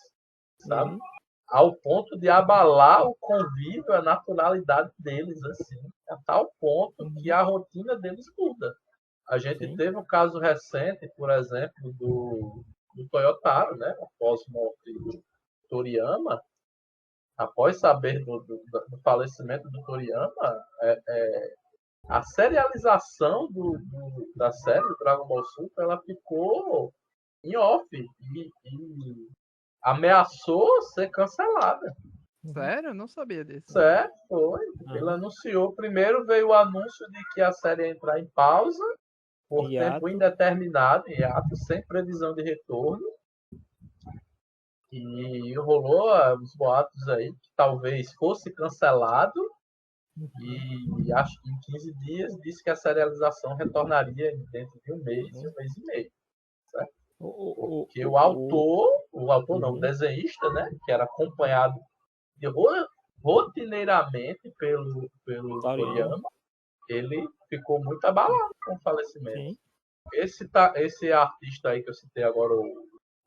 sabe? Uhum. Ao ponto de abalar o convívio, a naturalidade deles, assim, a tal ponto que Uhum. a rotina deles muda. A gente Sim. teve um caso recente, por exemplo, do Toyotaro, né? Após a morte do Toriyama, após saber do falecimento do Toriyama, a serialização da série do Dragon Ball Super, ela ficou em off e ameaçou ser cancelada. Sério? Eu não sabia disso. Certo, foi. Ele anunciou, primeiro veio o anúncio de que a série ia entrar em pausa por tempo Hiato. indeterminado, em ato, sem previsão de retorno. E rolou os boatos aí que talvez fosse cancelado. E acho que em 15 dias disse que a serialização retornaria dentro de um mês e meio. Certo? Porque o autor não, o desenhista, né, que era acompanhado rotineiramente pelo Toriyama, ele ficou muito abalado com o falecimento. Sim. Esse artista aí que eu citei agora,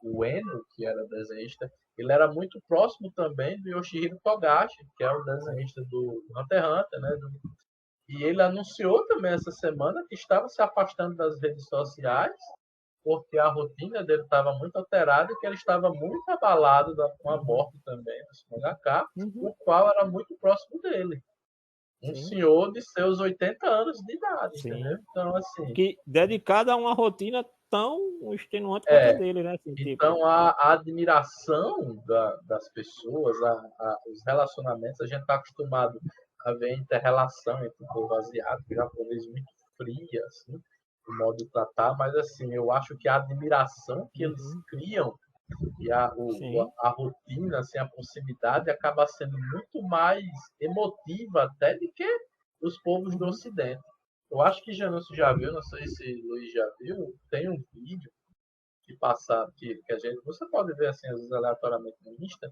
o Eno, que era desenhista, ele era muito próximo também do Yoshihiro Togashi, que é o desenhista do Hunter x Hunter, né? E ele anunciou também essa semana que estava se afastando das redes sociais, porque a rotina dele estava muito alterada e que ele estava muito abalado com a morte também do mangaka, o qual era muito próximo dele. Um senhor de seus 80 anos de idade, entendeu? Então, assim... Que dedicado a uma rotina tão extenuante quanto a dele, né? Assim, então, tipo... a admiração das pessoas, os relacionamentos, a gente está acostumado a ver inter-relação entre o povo asiático e japonês muito fria, assim, o modo de tratar, mas, assim, eu acho que a admiração que eles criam e a rotina, assim, a proximidade acaba sendo muito mais emotiva até do que os povos do Ocidente. Eu acho que Janúncio já viu, não sei se Luiz já viu, tem um vídeo que passa, que a gente, você pode ver assim, às vezes aleatoriamente no Insta,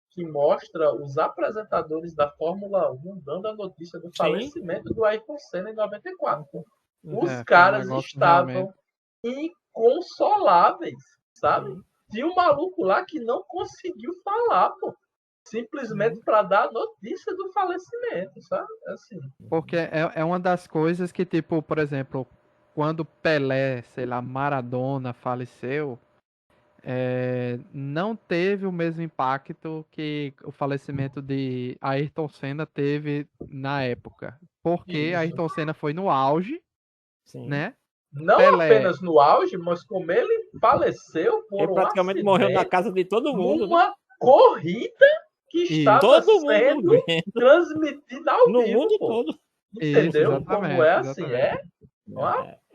que mostra os apresentadores da Fórmula 1 dando a notícia do falecimento do Ayrton Senna em 94. Os caras estavam inconsoláveis, sabe? Tinha um maluco lá que não conseguiu falar, pô. Simplesmente para dar a notícia do falecimento, sabe? Assim. Porque é uma das coisas que, tipo, por exemplo, quando Pelé, sei lá, Maradona faleceu, não teve o mesmo impacto que o falecimento de Ayrton Senna teve na época. Porque Ayrton Senna foi no auge, né? Não Pelé. apenas no auge, mas como ele faleceu por ele praticamente morreu na casa de todo mundo. Numa corrida que estava sendo transmitida ao no vivo. mundo todo. Entendeu? Isso, como é assim?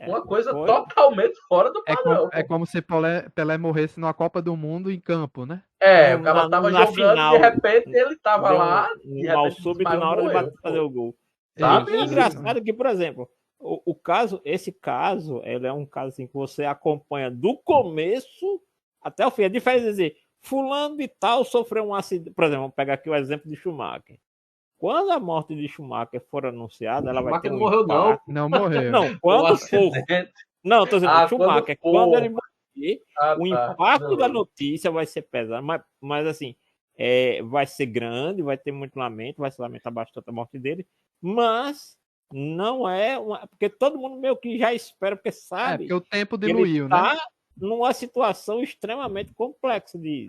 Uma coisa totalmente fora do padrão. É como se Pelé morresse numa Copa do Mundo em campo, né? O cara tava jogando, final, de repente ele tava lá, um mal súbito na hora de fazer o gol. Sabe? E engraçado que, por exemplo, esse caso, ele é um caso assim, que você acompanha do começo até o fim. É diferente dizer, fulano de tal sofreu um acidente. Por exemplo, vamos pegar aqui o exemplo de Schumacher. Quando a morte de Schumacher for anunciada, ela vai ter um morreu, impacto. Não morreu. Não, quando for. Não, tô dizendo, Schumacher, quando ele morrer, o impacto da notícia vai ser pesado. Mas assim, vai ser grande, vai ter muito lamento, vai se lamentar bastante a morte dele. Mas não é porque todo mundo meio que já espera, porque sabe. Porque o tempo diluiu, ele né? Numa situação extremamente complexa de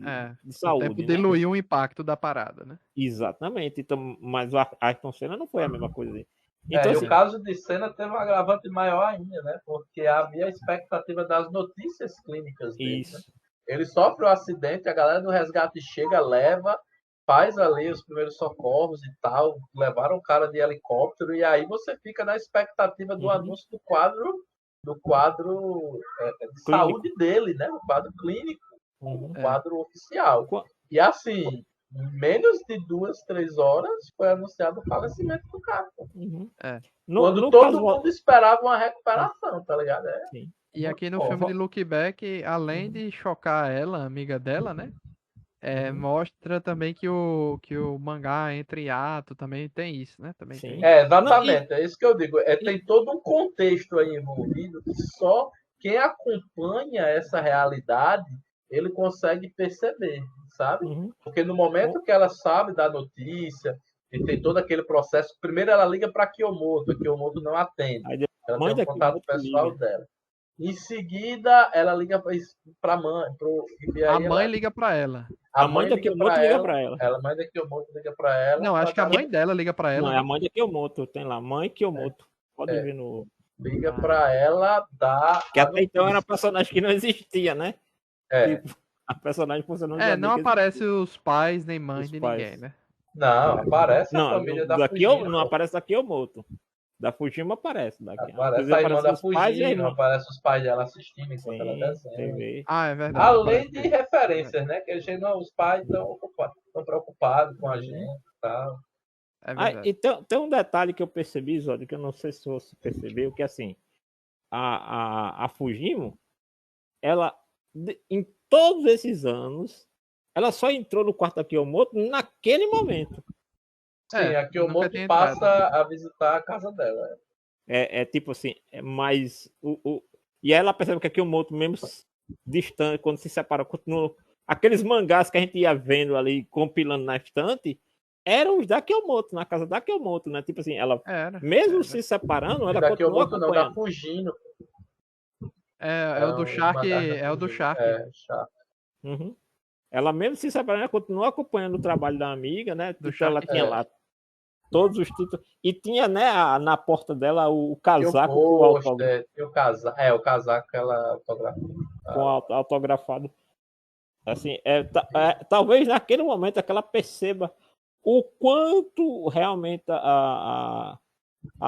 saúde. O tempo diluiu o impacto da parada, né? Exatamente. Então, mas o Ayrton Senna não foi a mesma coisa. Então, assim, o caso de Senna teve um agravante maior ainda, né? Porque havia a expectativa das notícias clínicas dele. Né? Ele sofre um acidente, a galera do resgate chega, leva, faz ali os primeiros socorros e tal, levaram o cara de helicóptero, e aí você fica na expectativa do anúncio do quadro de saúde dele, né? O quadro clínico, o quadro oficial. E assim, em menos de 2, 3 horas foi anunciado o falecimento do cara. Quando todo mundo esperava uma recuperação, tá ligado? E aqui no filme de Look Back, além de chocar ela, amiga dela, né? Mostra também que o mangá entra em ato, também tem isso, né? Também tem. Exatamente, é isso que eu digo. Tem todo um contexto aí envolvido que só quem acompanha essa realidade ele consegue perceber, sabe? Porque no momento que ela sabe da notícia e tem todo aquele processo, primeiro ela liga para Kiyomoto, a Kiyomoto não atende. Ela tem um contato pessoal dela. Em seguida, ela liga para a mãe. A mãe liga para ela. A mãe da Kiyomoto liga para ela. A mãe da Kiyomoto liga para ela. Não, acho que a mãe dela liga para ela. Não, é a mãe da Kiyomoto. Tem lá, mãe Kiyomoto. Pode ver no... Liga para ela dar... Que até então era um personagem que não existia, né? Tipo, a personagem funcionando. Não aparece os pais nem mães de ninguém, né? Não, aparece a Não, família da daqui Fujino. não aparece da Kyomoto. Da Fujima aparece. Daqui. Aparece Inclusive a irmã aparece da os pais e a Fujino, irmã. aparece os pais dela assistindo enquanto ela Sim, desenha. TV. Ah, é verdade. Além de aparece. referências, né? Que a gente, não, os pais estão preocupados com a Uhum. gente e tal. É Ah, verdade. e tem um detalhe que eu percebi, Zódio, que eu não sei se você percebeu, que assim, a Fujimo, ela, em todos esses anos, ela só entrou no quarto da Kyomoto naquele momento. Sim, a Nunca Kyomoto tinha entrado. passa a visitar a casa dela. É tipo assim, mas e aí ela percebe que a Kyomoto, mesmo distante, quando se separa, continua. Aqueles mangás que a gente ia vendo ali, compilando na estante, eram os da Kyomoto, na casa da Kyomoto, né? Tipo assim, ela, Era. mesmo se separando, ela Da continua Kyomoto não, da acompanhando. Fujino. É o do Os Shark. mangás da É o do Fujino. Shark. Chato. Uhum. Ela mesmo se separando, ela continua acompanhando o trabalho da amiga, né? Do Então ela Shark tinha King. lá todos os títulos. E tinha, né, na porta dela o Tinha o casaco com o autógrafo, pôster, tinha o casaco. O casaco que ela autografou. autografado. Assim, talvez naquele momento é que ela perceba o quanto realmente a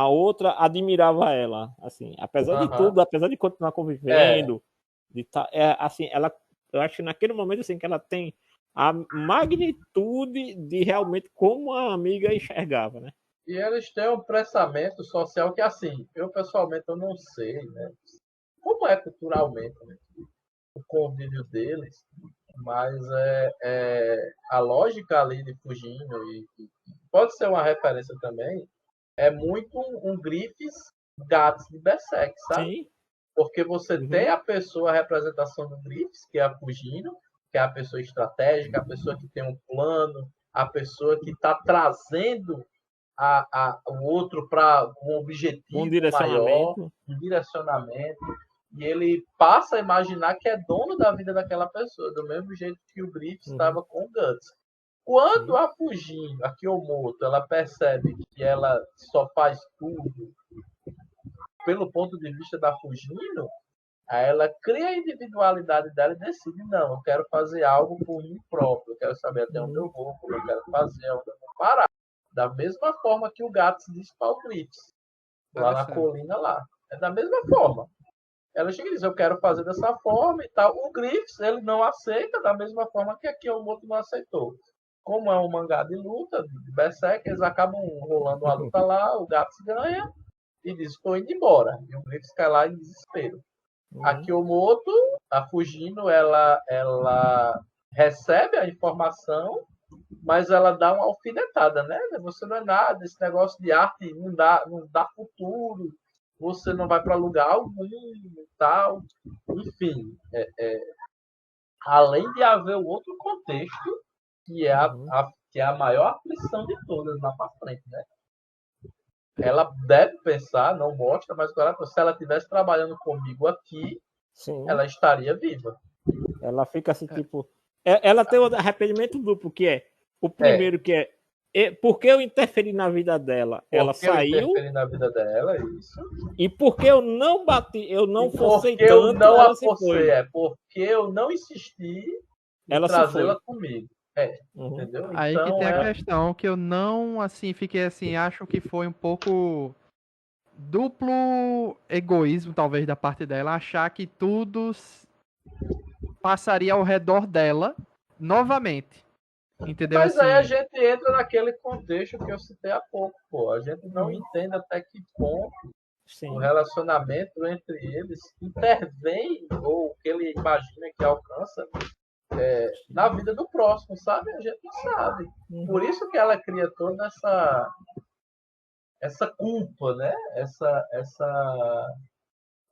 outra admirava ela. Assim, apesar de Aham. tudo, apesar de continuar É, convivendo, assim, eu acho que naquele momento assim, que ela tem a magnitude de realmente como a amiga enxergava, né? e eles têm um pressamento social que, assim, eu pessoalmente eu não sei, né? Como é culturalmente, né, o convívio deles, mas a lógica ali de Fujino, e pode ser uma referência também, é muito um Griffiths Gatos de Berserk, sabe? Sim. Porque você tem Uhum. a pessoa, a representação do Griffiths, que é a Fujino, que é a pessoa estratégica, a pessoa que tem um plano, a pessoa que está trazendo o outro para um Um objetivo maior, direcionamento. um direcionamento, e ele passa a imaginar que é dono da vida daquela pessoa, do mesmo jeito que o Griffiths Uhum. estava com o Guts. Quando Sim. a Fujino, a Kyomoto, ela percebe que ela só faz tudo pelo ponto de vista da Fujino, aí ela cria a individualidade dela e decide, não, eu quero fazer algo por mim próprio, eu quero saber até onde Uhum. eu vou, como eu quero fazer, onde eu vou parar. Da mesma forma que o gato se diz para o Griffiths, lá na Interessante. colina lá. É da mesma forma. Ela chega e diz, eu quero fazer dessa forma e tal. O Griffiths, ele não aceita da mesma forma que aqui o Moto não aceitou. Como é um mangá de luta, de Berserk, eles acabam rolando uma luta lá, o gato ganha e diz, estou indo embora. E o Griffiths cai lá em desespero. A Uhum. Kyomoto, a Fujino, ela recebe a informação, mas ela dá uma alfinetada, né? Você não é nada, esse negócio de arte não dá futuro, você não vai para lugar algum e tal. Enfim, além de haver o outro contexto, que é Uhum. que é a maior aflição de todas lá para frente, né? Ela deve pensar, não mostra, mas agora, se ela estivesse trabalhando comigo aqui, Sim. ela estaria viva. Ela fica assim, É, tipo. Ela tem o arrependimento duplo, que é o É, primeiro, que é porque eu interferi na vida dela, ela porque eu saiu, interferi na vida dela, isso. e porque eu não bati, eu E não forcei porque eu tanto, não ela se apocei, foi. porque eu não insisti em Ela se foi. trazê-la comigo. Uhum. Entendeu? aí que tem Então, a questão que eu não, assim, fiquei assim, acho que foi um pouco duplo egoísmo, talvez, da parte dela, achar que tudo passaria ao redor dela novamente. Entendeu? mas aí a Assim, gente entra naquele contexto que eu citei há pouco, pô. A gente não Uhum. entende até que ponto o Sim. relacionamento entre eles intervém, ou o que ele imagina que alcança, na vida do próximo, sabe? A gente não sabe. Por Uhum. isso que ela cria toda essa culpa, né?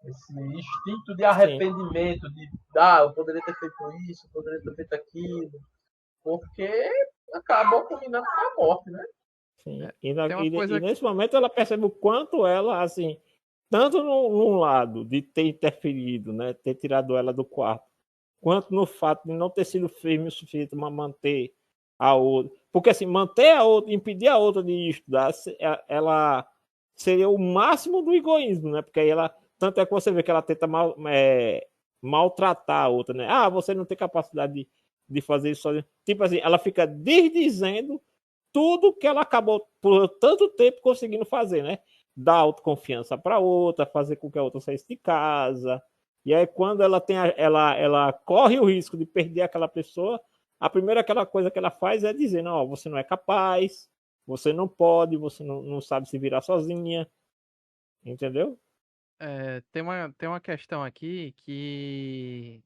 Esse instinto de Sim. arrependimento, de eu poderia ter feito isso, eu poderia ter feito aquilo, porque acabou culminando com a morte, né? Sim. é, tem uma E coisa. nesse momento ela percebe o quanto ela, assim, tanto num lado de ter interferido, né, ter tirado ela do quarto, quanto no fato de não ter sido firme o suficiente para manter a outra. Porque, assim, manter a outra, impedir a outra de estudar, ela seria o máximo do egoísmo, né? Porque aí ela, tanto é que você vê que ela tenta maltratar a outra, né? Ah, você não tem capacidade de fazer isso sozinho. Tipo assim, ela fica desdizendo tudo que ela acabou por tanto tempo conseguindo fazer, né? Dar autoconfiança para outra, fazer com que a outra saísse de casa. E aí, quando ela tem ela corre o risco de perder aquela pessoa, a primeira aquela coisa que ela faz é dizer, não, você não é capaz, você não pode, você não sabe se virar sozinha. Entendeu? Tem uma questão aqui que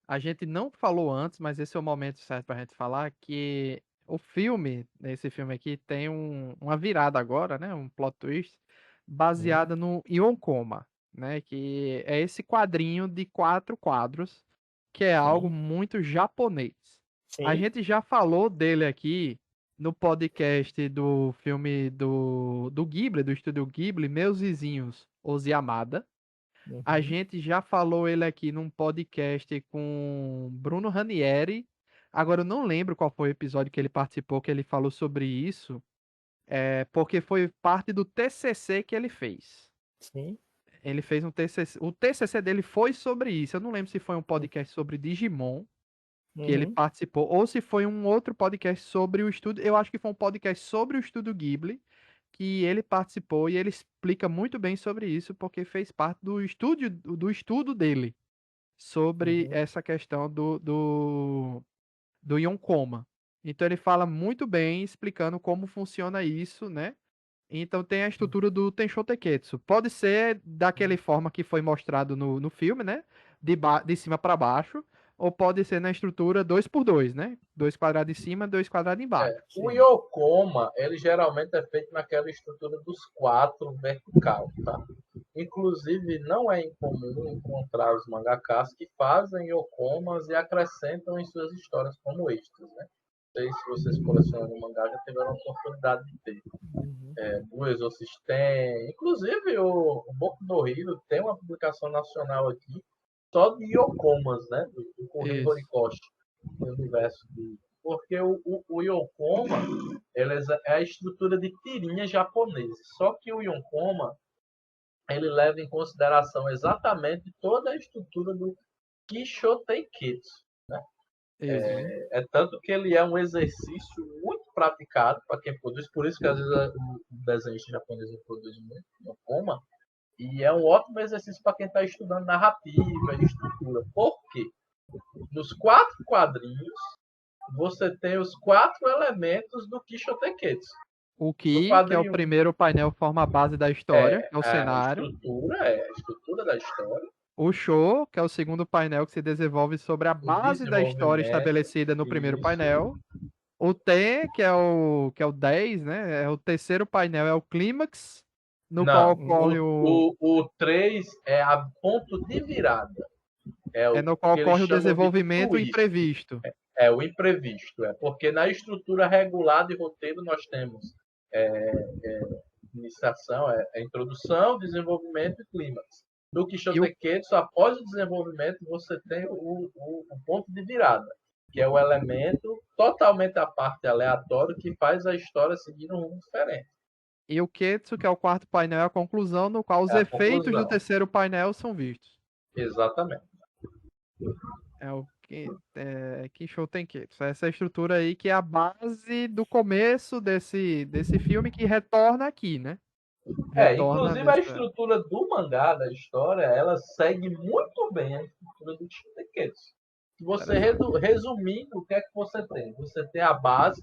a gente não falou antes, mas esse é o momento certo pra gente falar, que o filme, esse filme aqui, tem uma virada agora, né? Um plot twist, baseada no Yonkoma, né? Que é esse quadrinho de 4 quadros, que é algo Sim. muito japonês. A Sim. gente já falou dele aqui no podcast do filme do Ghibli, do estúdio Ghibli, Meus Vizinhos, Os Yamada. A Uhum. gente já falou ele aqui num podcast com Bruno Ranieri. Agora eu não lembro qual foi o episódio que ele participou, que ele falou sobre isso, porque foi parte do TCC que ele fez. Sim. Ele fez um TCC, o TCC dele foi sobre isso. Eu não lembro se foi um podcast sobre Digimon que ele Uhum. participou, ou se foi um outro podcast sobre o estúdio. Eu acho que foi um podcast sobre o estúdio Ghibli que ele participou e ele explica muito bem sobre isso, porque fez parte do estudo dele sobre Uhum. essa questão do Yonkoma. Então ele fala muito bem explicando como funciona isso, né? Então tem a estrutura do Tensho Teketsu. Pode ser daquela forma que foi mostrado no filme, né? De cima para baixo, ou pode ser na estrutura 2x2, né? 2 quadrados em cima, 2 quadrados embaixo. O Sim. Yokoma, ele geralmente é feito naquela estrutura dos 4 vertical, tá? Inclusive, não é incomum encontrar os mangakas que fazem Yokomas e acrescentam em suas histórias como extras, né? Não sei se vocês colecionam mangá já tiveram a oportunidade de ter. Uhum. O Exorcist tem. Inclusive, o Boku no Hero tem uma publicação nacional aqui só de Yokomas, né? Do Kohei Isso. Horikoshi, do universo de. Porque o Yokoma ele é a estrutura de tirinha japonesa. Só que o Yokoma ele leva em consideração exatamente toda a estrutura do Kishoteiketsu. Isso. É tanto que ele é um exercício muito praticado para quem produz, por isso que às vezes o desenhista japonês produz muito no coma, e é um ótimo exercício para quem está estudando narrativa e estrutura. Por quê? Nos 4 quadrinhos, você tem os 4 elementos do Kishoteketsu. O No Ki, que é o quadrinho primeiro painel, forma a base da história, que é o cenário. a estrutura da história, O Show, que é o segundo painel que se desenvolve sobre a o base da história desenvolvimento, estabelecida no primeiro isso. painel. O T, que é o 10, né? É o terceiro painel, é o clímax, no qual Não, ocorre o 3 é a ponto de virada. É o no qual que eles ocorre o chamam de desenvolvimento twist. imprevisto. É o imprevisto. É porque na estrutura regular de roteiro nós temos iniciação, introdução, desenvolvimento e clímax. No E o, Quixote após o desenvolvimento, você tem o ponto de virada, que é o elemento totalmente à parte aleatório que faz a história seguir um rumo diferente. e o Ketsu, que é o quarto painel, é a conclusão, no qual os É a efeitos do conclusão. terceiro painel são vistos. Exatamente. É o Kisho Tenketsu. Essa estrutura aí que é a base do começo desse filme que retorna aqui, né? Retorna Inclusive a nessa. estrutura do mangá, da história, ela segue muito bem a estrutura do Shingeki. Se você Interessante. resumindo, o que é que você tem? Você tem a base,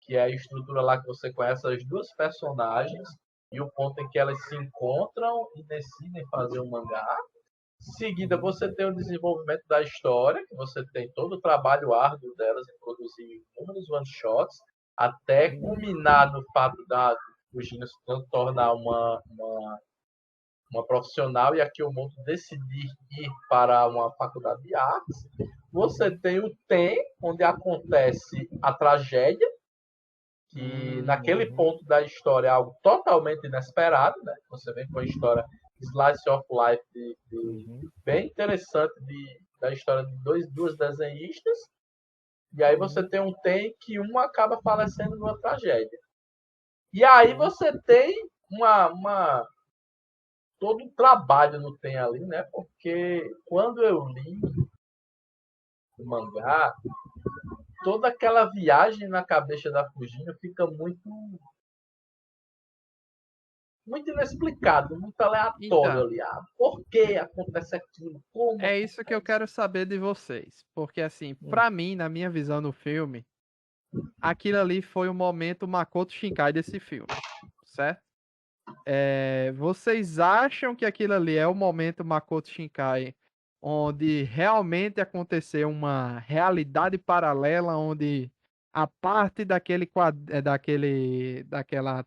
que é a estrutura lá que você conhece as duas personagens e o ponto em que elas se encontram e decidem fazer um mangá. Em seguida, você tem o desenvolvimento da história, que você tem todo o trabalho árduo delas em produzir inúmeros one-shots, até culminar no fato da Fujino se tornar uma profissional e a Kyomoto decidir ir para uma faculdade de artes. Você tem o TEM, onde acontece a tragédia, que naquele ponto da história é algo totalmente inesperado, né? Você vem com a história slice of life bem interessante da história de duas desenhistas, e aí você tem um tem que um acaba falecendo numa tragédia. E aí você tem todo um trabalho no tem ali, né? Porque quando eu li o mangá, toda aquela viagem na cabeça da Fujino fica muito inexplicado, muito aleatório Então, ali. Por que acontece aquilo? Como é isso que eu acontece? quero saber de vocês. Porque, assim, Hum. pra mim, na minha visão no filme, aquilo ali foi o momento Makoto Shinkai desse filme, certo? Vocês acham que aquilo ali é o momento Makoto Shinkai, onde realmente aconteceu uma realidade paralela, onde a parte daquela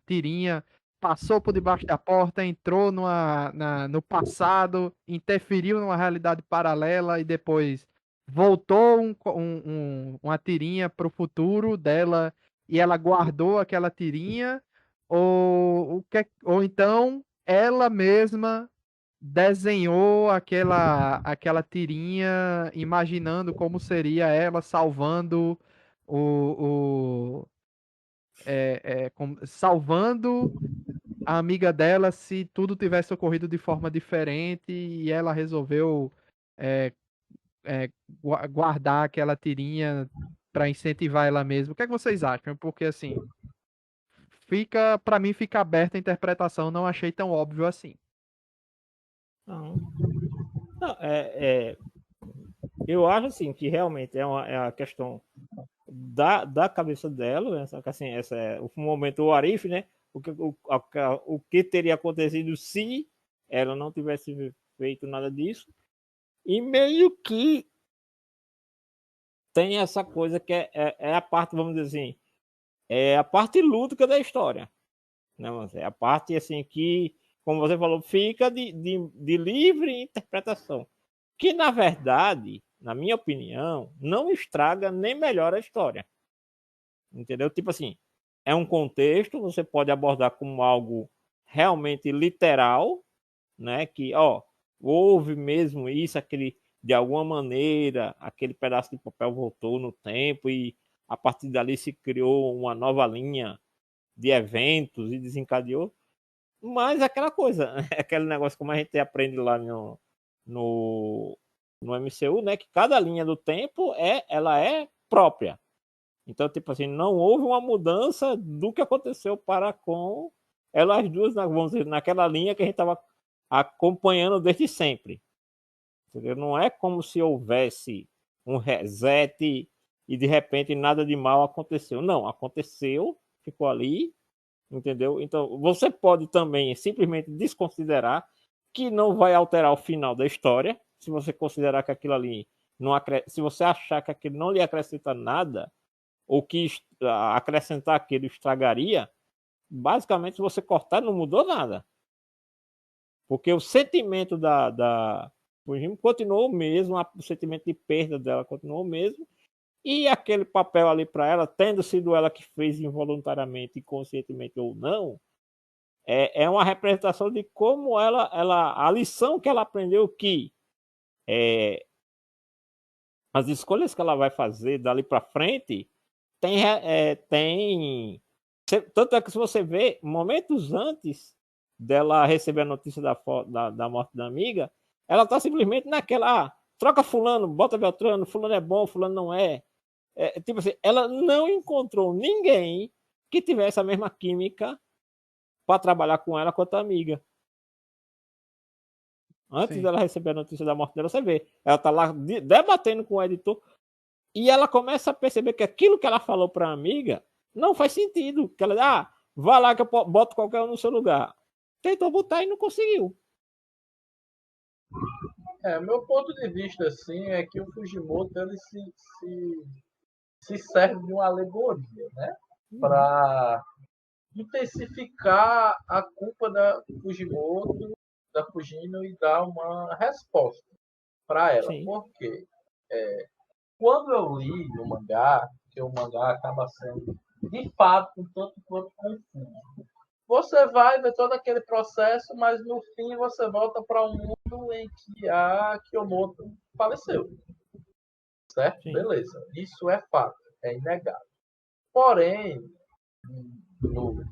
tirinha passou por debaixo da porta, entrou no passado, interferiu numa realidade paralela e depois voltou uma tirinha para o futuro dela e ela guardou aquela tirinha? Ou então ela mesma desenhou aquela tirinha imaginando como seria ela salvando o, salvando a amiga dela se tudo tivesse ocorrido de forma diferente e ela resolveu é, guardar aquela tirinha para incentivar ela mesma. O que é que vocês acham? Porque assim, para mim fica aberta a interpretação, não achei tão óbvio assim. Não. Não, eu acho assim que realmente é a questão da cabeça dela, né? Só que, assim, essa é o momento o Arif, né? O que teria acontecido se ela não tivesse feito nada disso. E meio que tem essa coisa que é a parte, vamos dizer assim, é a parte lúdica da história. Né? É a parte assim que, como você falou, fica de livre interpretação. Que, na verdade, na minha opinião, não estraga nem melhora a história. Entendeu? Tipo assim, é um contexto, você pode abordar como algo realmente literal, né? Que, ó, houve mesmo isso, aquele, de alguma maneira, aquele pedaço de papel voltou no tempo e a partir dali se criou uma nova linha de eventos e desencadeou. Mas é aquela coisa, é aquele negócio como a gente aprende lá no, no MCU, né? Que cada linha do tempo ela é própria. Então, tipo assim, não houve uma mudança do que aconteceu para com elas duas, vamos dizer, naquela linha que a gente estava acompanhando desde sempre. Entendeu? Não é como se houvesse um reset e de repente nada de mal aconteceu. Não, aconteceu, ficou ali, entendeu? Então, você pode também simplesmente desconsiderar que não vai alterar o final da história, se você considerar que aquilo ali não se você achar que aquilo não lhe acrescenta nada, ou que acrescentar aquilo estragaria, basicamente se você cortar não mudou nada. Porque o sentimento da Fujimi continuou o mesmo, o sentimento de perda dela continuou o mesmo, e aquele papel ali para ela, tendo sido ela que fez involuntariamente, conscientemente ou não, é uma representação de como a lição que ela aprendeu que as escolhas que ela vai fazer dali para frente tem tanto é que se você vê momentos antes dela receber a notícia da morte da amiga, ela tá simplesmente naquela, troca fulano, bota Beltrano, fulano é bom, fulano não é. Tipo assim, ela não encontrou ninguém que tivesse a mesma química para trabalhar com ela quanto a amiga. Antes Sim. dela receber a notícia da morte dela, você vê, ela tá lá debatendo com o editor e ela começa a perceber que aquilo que ela falou para a amiga não faz sentido. Que ela, vá lá que eu boto qualquer um no seu lugar. Tentou botar e não conseguiu. Meu ponto de vista assim é que o Fujimoto ele se serve de uma alegoria, né? Para intensificar a culpa da Fujimoto, da Fujino e dar uma resposta para ela. Sim. Por quê? Quando eu li o mangá, que o mangá acaba sendo de fato um tanto quanto confuso. Você vai ver todo aquele processo, mas no fim você volta para um mundo em que a Kyomoto faleceu. Certo? Sim. Beleza. Isso é fato, é inegável. Porém, no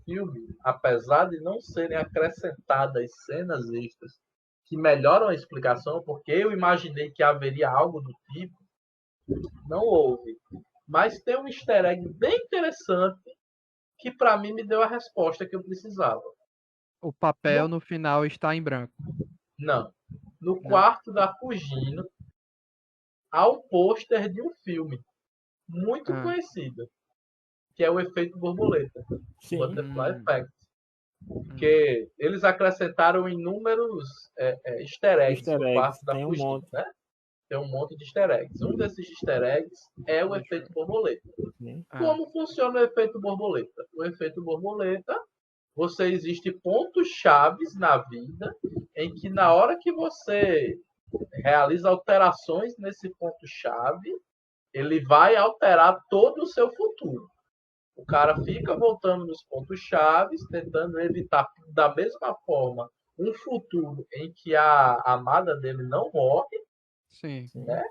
filme, apesar de não serem acrescentadas cenas extras que melhoram a explicação, porque eu imaginei que haveria algo do tipo, não houve. Mas tem um easter egg bem interessante que para mim me deu a resposta que eu precisava. O papel No- no final está em branco. não. No Não. quarto da Fugino há um pôster de um filme muito Ah. conhecido, que é o Efeito Borboleta, Sim. Butterfly Effect. Hum. Porque eles acrescentaram inúmeros easter eggs Easter no eggs, quarto da tem um Fugino, monte. né? Tem um monte de easter eggs. Um desses easter eggs é o Deixa efeito borboleta. Sim. Ah. Como funciona o efeito borboleta? O efeito borboleta, você existe pontos chaves na vida em que na hora que você realiza alterações nesse ponto chave, ele vai alterar todo o seu futuro. O cara fica voltando nos pontos chaves, tentando evitar da mesma forma um futuro em que a amada dele não morre, Sim. né?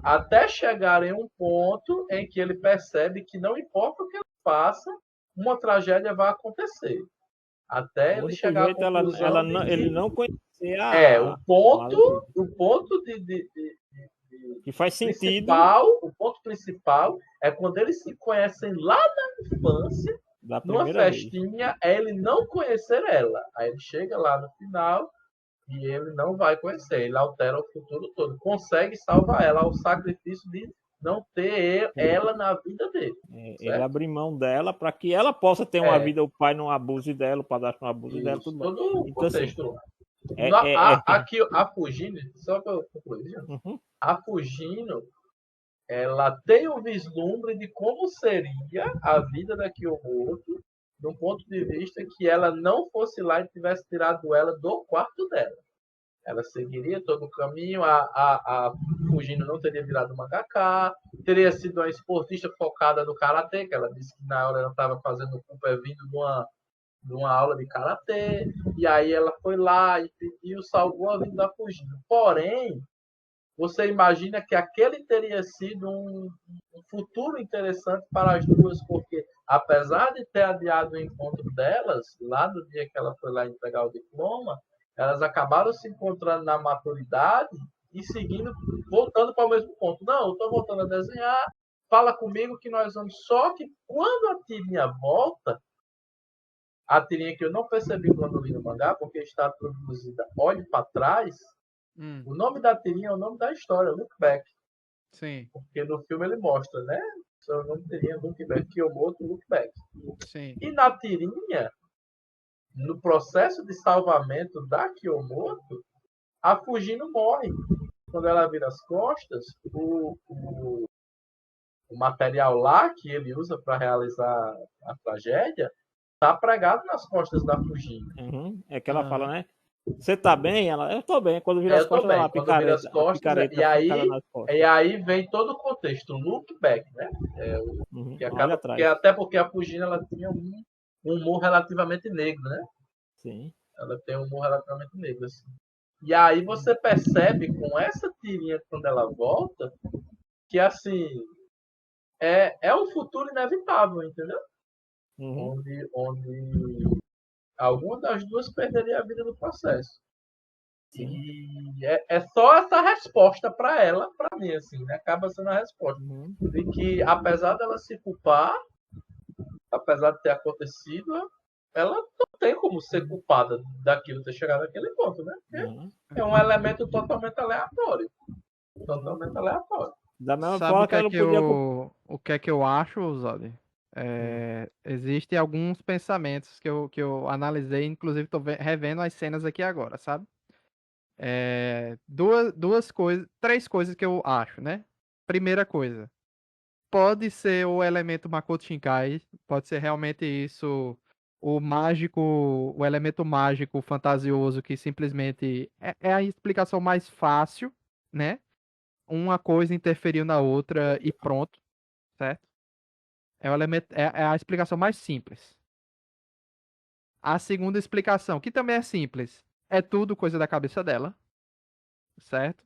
Até chegar em um ponto em que ele percebe que não importa o que ele faça, uma tragédia vai acontecer. Até O ele único chegar à jeito conclusão de ele que não conhecer o a amada dele. ponto Que faz sentido o ponto principal é quando eles se conhecem lá na infância, da numa primeira vez. festinha, é ele não conhecer ela. Aí ele chega lá no final e ele não vai conhecer, ele altera o futuro todo. Consegue salvar ela ao sacrifício de não ter ela na vida dele. Ele Certo? abre mão dela para que ela possa ter uma vida, o pai não abuse dela, o padrasto não abuse dela, Isso, tudo mais. todo o Então, assim, contexto lá. é. Aqui, a Fugino, só para eu concluir, Uhum. a Fugino, ela tem um vislumbre de como seria a vida da Kiyomoto, do ponto de vista que ela não fosse lá e tivesse tirado ela do quarto dela. Ela seguiria todo o caminho, a Fugino não teria virado mangaka, teria sido uma esportista focada no karatê, que ela disse que na hora ela estava fazendo o Cooper vindo de uma aula de karatê, e aí ela foi lá e pediu, salvou a vida da Fugino. Porém, você imagina que aquele teria sido um futuro interessante para as duas, porque apesar de ter adiado o encontro delas, lá no dia que ela foi lá entregar o diploma, elas acabaram se encontrando na maturidade e seguindo, voltando para o mesmo ponto. Não, eu estou voltando a desenhar, fala comigo que nós vamos. Só que quando a tirinha volta, a tirinha que eu não percebi quando li no mangá, porque está produzida olhe para trás, o nome da tirinha é o nome da história, Look Back. Sim. Porque no filme ele mostra, né? Seu nome teria Look Back, Kiyomoto Look Back. Sim. E na tirinha, no processo de salvamento da Kiyomoto, a Fujino morre. Quando ela vira as costas, o material lá que ele usa para realizar a tragédia está pregado nas costas da Fujino. Uhum. É que ela fala, né? Você tá bem? Ela, eu tô bem. Quando vira as Eu tô costas, ela bem. Quando vira as a costas, picareta fincada nas costas. e aí vem todo o contexto, look back, né? Que Olha acaba, atrás. até porque a Fujina ela tinha um humor relativamente negro, né? Sim. Ela tem um humor relativamente negro, assim. E aí você percebe com essa tirinha quando ela volta que assim é um futuro inevitável, entendeu? Uhum. Onde alguma das duas perderia a vida no processo. Sim. E é só essa resposta para ela, para mim, assim, né? Acaba sendo a resposta. Uhum. De que, apesar dela se culpar, apesar de ter acontecido, ela não tem como ser culpada daquilo ter chegado naquele ponto, né? Porque Uhum. é um elemento totalmente aleatório. Totalmente aleatório. Da mesma Sabe forma que ela não podia. o que é que eu acho, Zod? Existem alguns pensamentos que eu analisei, inclusive estou revendo as cenas aqui agora, sabe? Duas coisas, três coisas que eu acho, né? Primeira coisa, pode ser o elemento Makoto Shinkai, pode ser realmente isso, o mágico, o elemento mágico fantasioso que simplesmente é a explicação mais fácil, né? Uma coisa interferiu na outra e pronto, certo? É o elemento, é a explicação mais simples. A segunda explicação, que também é simples, é tudo coisa da cabeça dela, certo?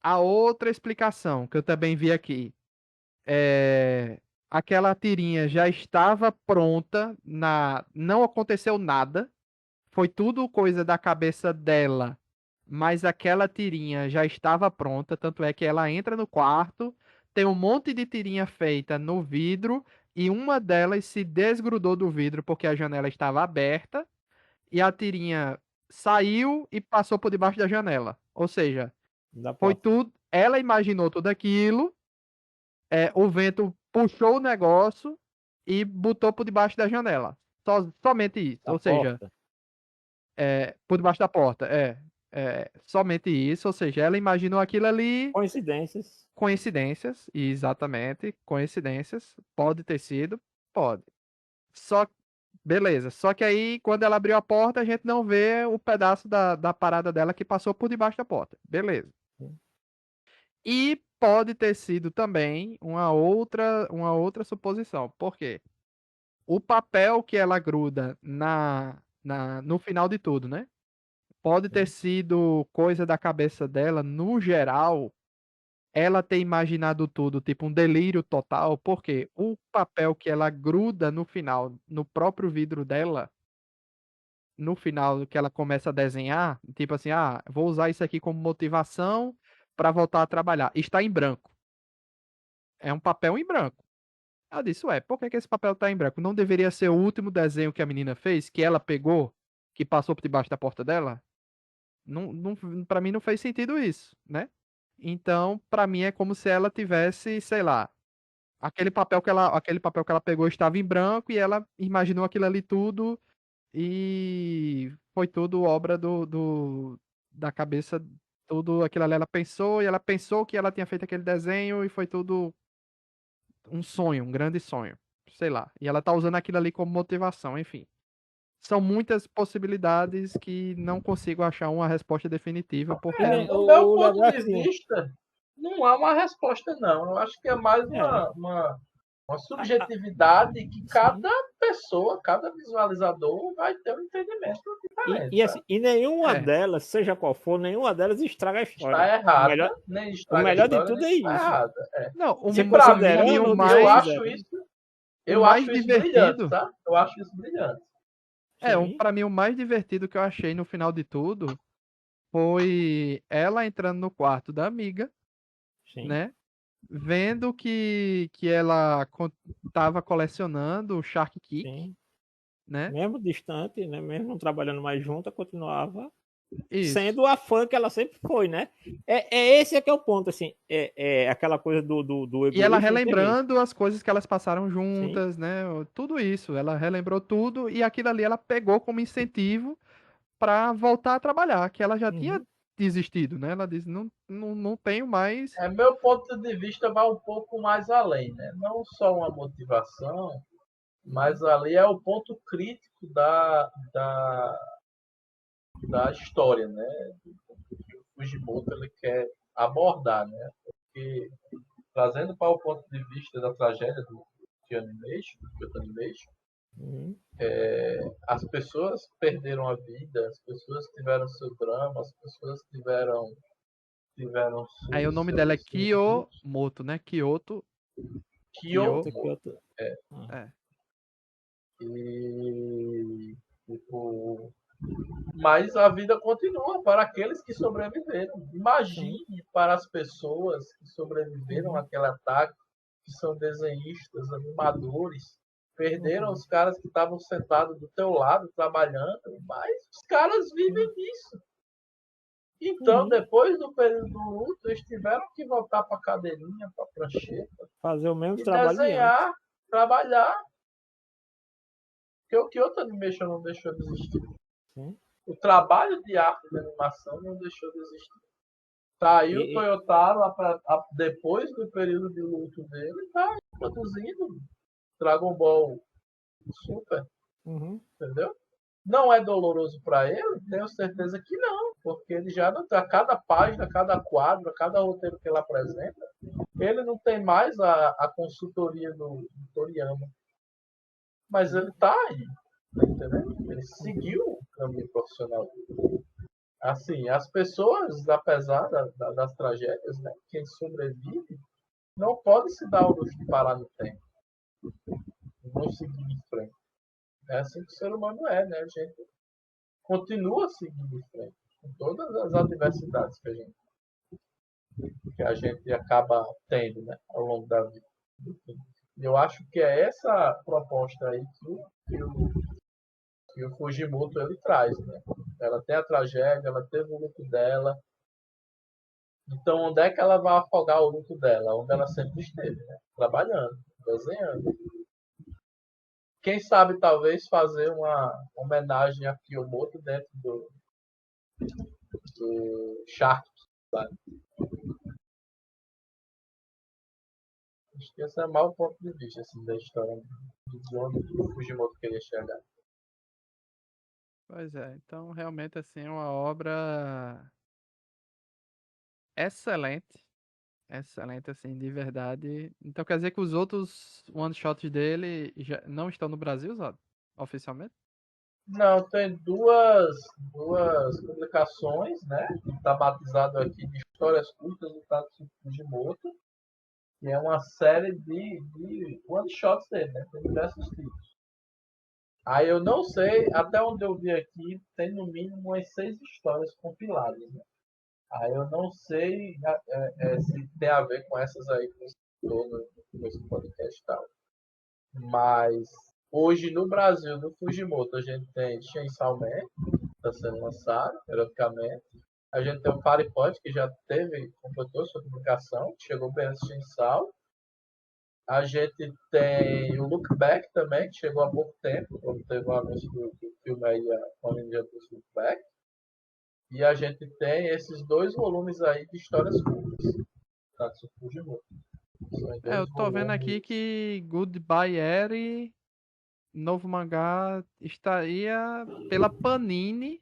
A outra explicação que eu também vi aqui é aquela tirinha já estava pronta, não aconteceu nada, foi tudo coisa da cabeça dela, mas aquela tirinha já estava pronta, tanto é que ela entra no quarto, tem um monte de tirinha feita no vidro e uma delas se desgrudou do vidro porque a janela estava aberta e a tirinha saiu e passou por debaixo da janela. Ou seja, Da foi porta. tudo. Ela imaginou tudo aquilo, o vento puxou o negócio e botou por debaixo da janela. Somente isso. Da Ou seja, porta. por debaixo da porta. Somente isso. Ou seja, ela imaginou aquilo ali. Coincidências. Coincidências, exatamente, coincidências, pode ter sido, pode. Só, beleza, só que aí, quando ela abriu a porta, a gente não vê o pedaço da parada dela que passou por debaixo da porta, beleza. E pode ter sido também uma outra suposição, por quê? O papel que ela gruda no final de tudo, né? Pode ter Sim. sido coisa da cabeça dela, no geral, ela ter imaginado tudo, tipo um delírio total, porque o papel que ela gruda no final, no próprio vidro dela, no final que ela começa a desenhar, tipo assim, vou usar isso aqui como motivação para voltar a trabalhar. Está em branco. É um papel em branco. Ela disse, ué, por que que esse papel está em branco? Não deveria ser o último desenho que a menina fez, que ela pegou, que passou por debaixo da porta dela? Não, não, para mim não fez sentido isso, né? Então, para mim é como se ela tivesse, sei lá, aquele papel que ela pegou estava em branco e ela imaginou aquilo ali tudo e foi tudo obra da cabeça, tudo aquilo ali ela pensou e ela pensou que ela tinha feito aquele desenho e foi tudo um sonho, um grande sonho, sei lá. E ela tá usando aquilo ali como motivação, enfim. São muitas possibilidades que não consigo achar uma resposta definitiva, E porque É, não. no meu o ponto legal é de assim. vista, não há uma resposta, não. Eu acho que é mais É, uma subjetividade que sim. cada pessoa, cada visualizador vai ter um entendimento diferente, Assim, sabe? e nenhuma É, delas, seja qual for, nenhuma delas estraga a Está história. errada, nem O estraga a melhor de história, tudo nem é está isso. errada. É. não, Se E para para mim mim, o considerando o que eu eles mais, acho fizeram. isso, o eu mais acho isso brilhante, divertido. tá? Eu acho isso brilhante. Sim, Para mim, o mais divertido que eu achei no final de tudo foi ela entrando no quarto da amiga, sim, né? Vendo que ela tava colecionando o Shark Kick, sim. né? Mesmo distante, né? Mesmo não trabalhando mais junto, continuava Isso. sendo a fã que ela sempre foi, né? Esse é que é o ponto, assim. É aquela coisa do E ela egoísmo, não tem jeito. relembrando as coisas que elas passaram Sim. juntas, né? Tudo isso. Ela relembrou tudo e aquilo ali ela pegou como incentivo para voltar a trabalhar, que ela já tinha Uhum. desistido, né? Ela disse, não, não, não tenho mais. É, meu ponto de vista vai um pouco mais além, né? Não só uma motivação, mas ali é o ponto crítico da história, né? Que o Fujimoto ele quer abordar, né? Porque trazendo para o ponto de vista da tragédia do Kyoto Animation, Uhum. as pessoas perderam a vida, as pessoas tiveram seu drama, as pessoas tiveram Aí o nome dela é seus lutos. Kiyomoto, né? Kyoto, Outra Kyo, que Kyoto. outra. Ah, é. E tipo, mas a vida continua para aqueles que sobreviveram. sim. Imagine para as pessoas que sobreviveram Uhum. àquele ataque, que são desenhistas, animadores, perderam Uhum. os caras que estavam sentados do teu lado trabalhando, mas os caras Sim. vivem disso. Então, Uhum. depois do período do luto, eles tiveram que voltar para a cadeirinha, para a prancheta Fazer o mesmo e trabalho de antes. desenhar, trabalhar, porque o Kyoto Animation não deixou de existir. Sim. O trabalho de arte de animação não deixou de existir. Tá aí o E, Toyotaro, depois do período de luto dele, tá produzindo Dragon Ball Super, uhum. entendeu? Não é doloroso para ele? Tenho certeza que não, porque ele já não a cada página, cada quadro, a cada roteiro que ele apresenta, ele não tem mais a consultoria do Toriyama, mas Sim. ele tá aí, tá entendendo? Ele Uhum. seguiu o caminho profissional dele. Assim, as pessoas, apesar das tragédias, né, quem sobrevive, não pode se dar o luxo de parar no tempo, não seguir em frente. É assim que o ser humano é, né? A gente continua seguindo em frente, com todas as adversidades que a gente que a gente acaba tendo, né, ao longo da vida. Eu acho que é essa proposta aí que o Fujimoto ele traz, né? Ela tem a tragédia, ela teve o luto dela. Então, onde é que ela vai afogar o luto dela? Onde ela sempre esteve, né? Trabalhando, desenhando. Quem sabe, talvez, fazer uma homenagem a Kiyomoto dentro do Shark, sabe? Acho que esse é o maior ponto de vista assim, da história de onde o Fujimoto queria chegar. Pois é, então realmente assim é uma obra excelente, excelente assim, de verdade. Então quer dizer que os outros one-shots dele já não estão no Brasil, Zado? Oficialmente? Não, tem duas publicações, né? Que está batizado aqui de Histórias Curtas do Tatsuki Fujimoto, que é uma série de one-shots dele, né? Tem diversos títulos. Aí eu não sei, até onde eu vi aqui, tem no mínimo umas 6 histórias compiladas, né? Aí eu não sei se tem a ver com essas aí que você falou nesse podcast e tal. Mas hoje no Brasil, no Fujimoto, a gente tem Chainsaw Man, que está sendo lançado, periodicamente. A gente tem o Fire Punch, que já completou sua publicação, chegou bem antes de Chainsaw. A gente tem o Look Back também, que chegou há pouco tempo, quando teve o anúncio do filme aí, a Ninja dos Look Back. E a gente tem esses 2 volumes aí de histórias curtas, Tatsuki Fujimoto. São É, eu 2 tô vendo aqui volumes. que Goodbye Eri, novo mangá, estaria pela Panini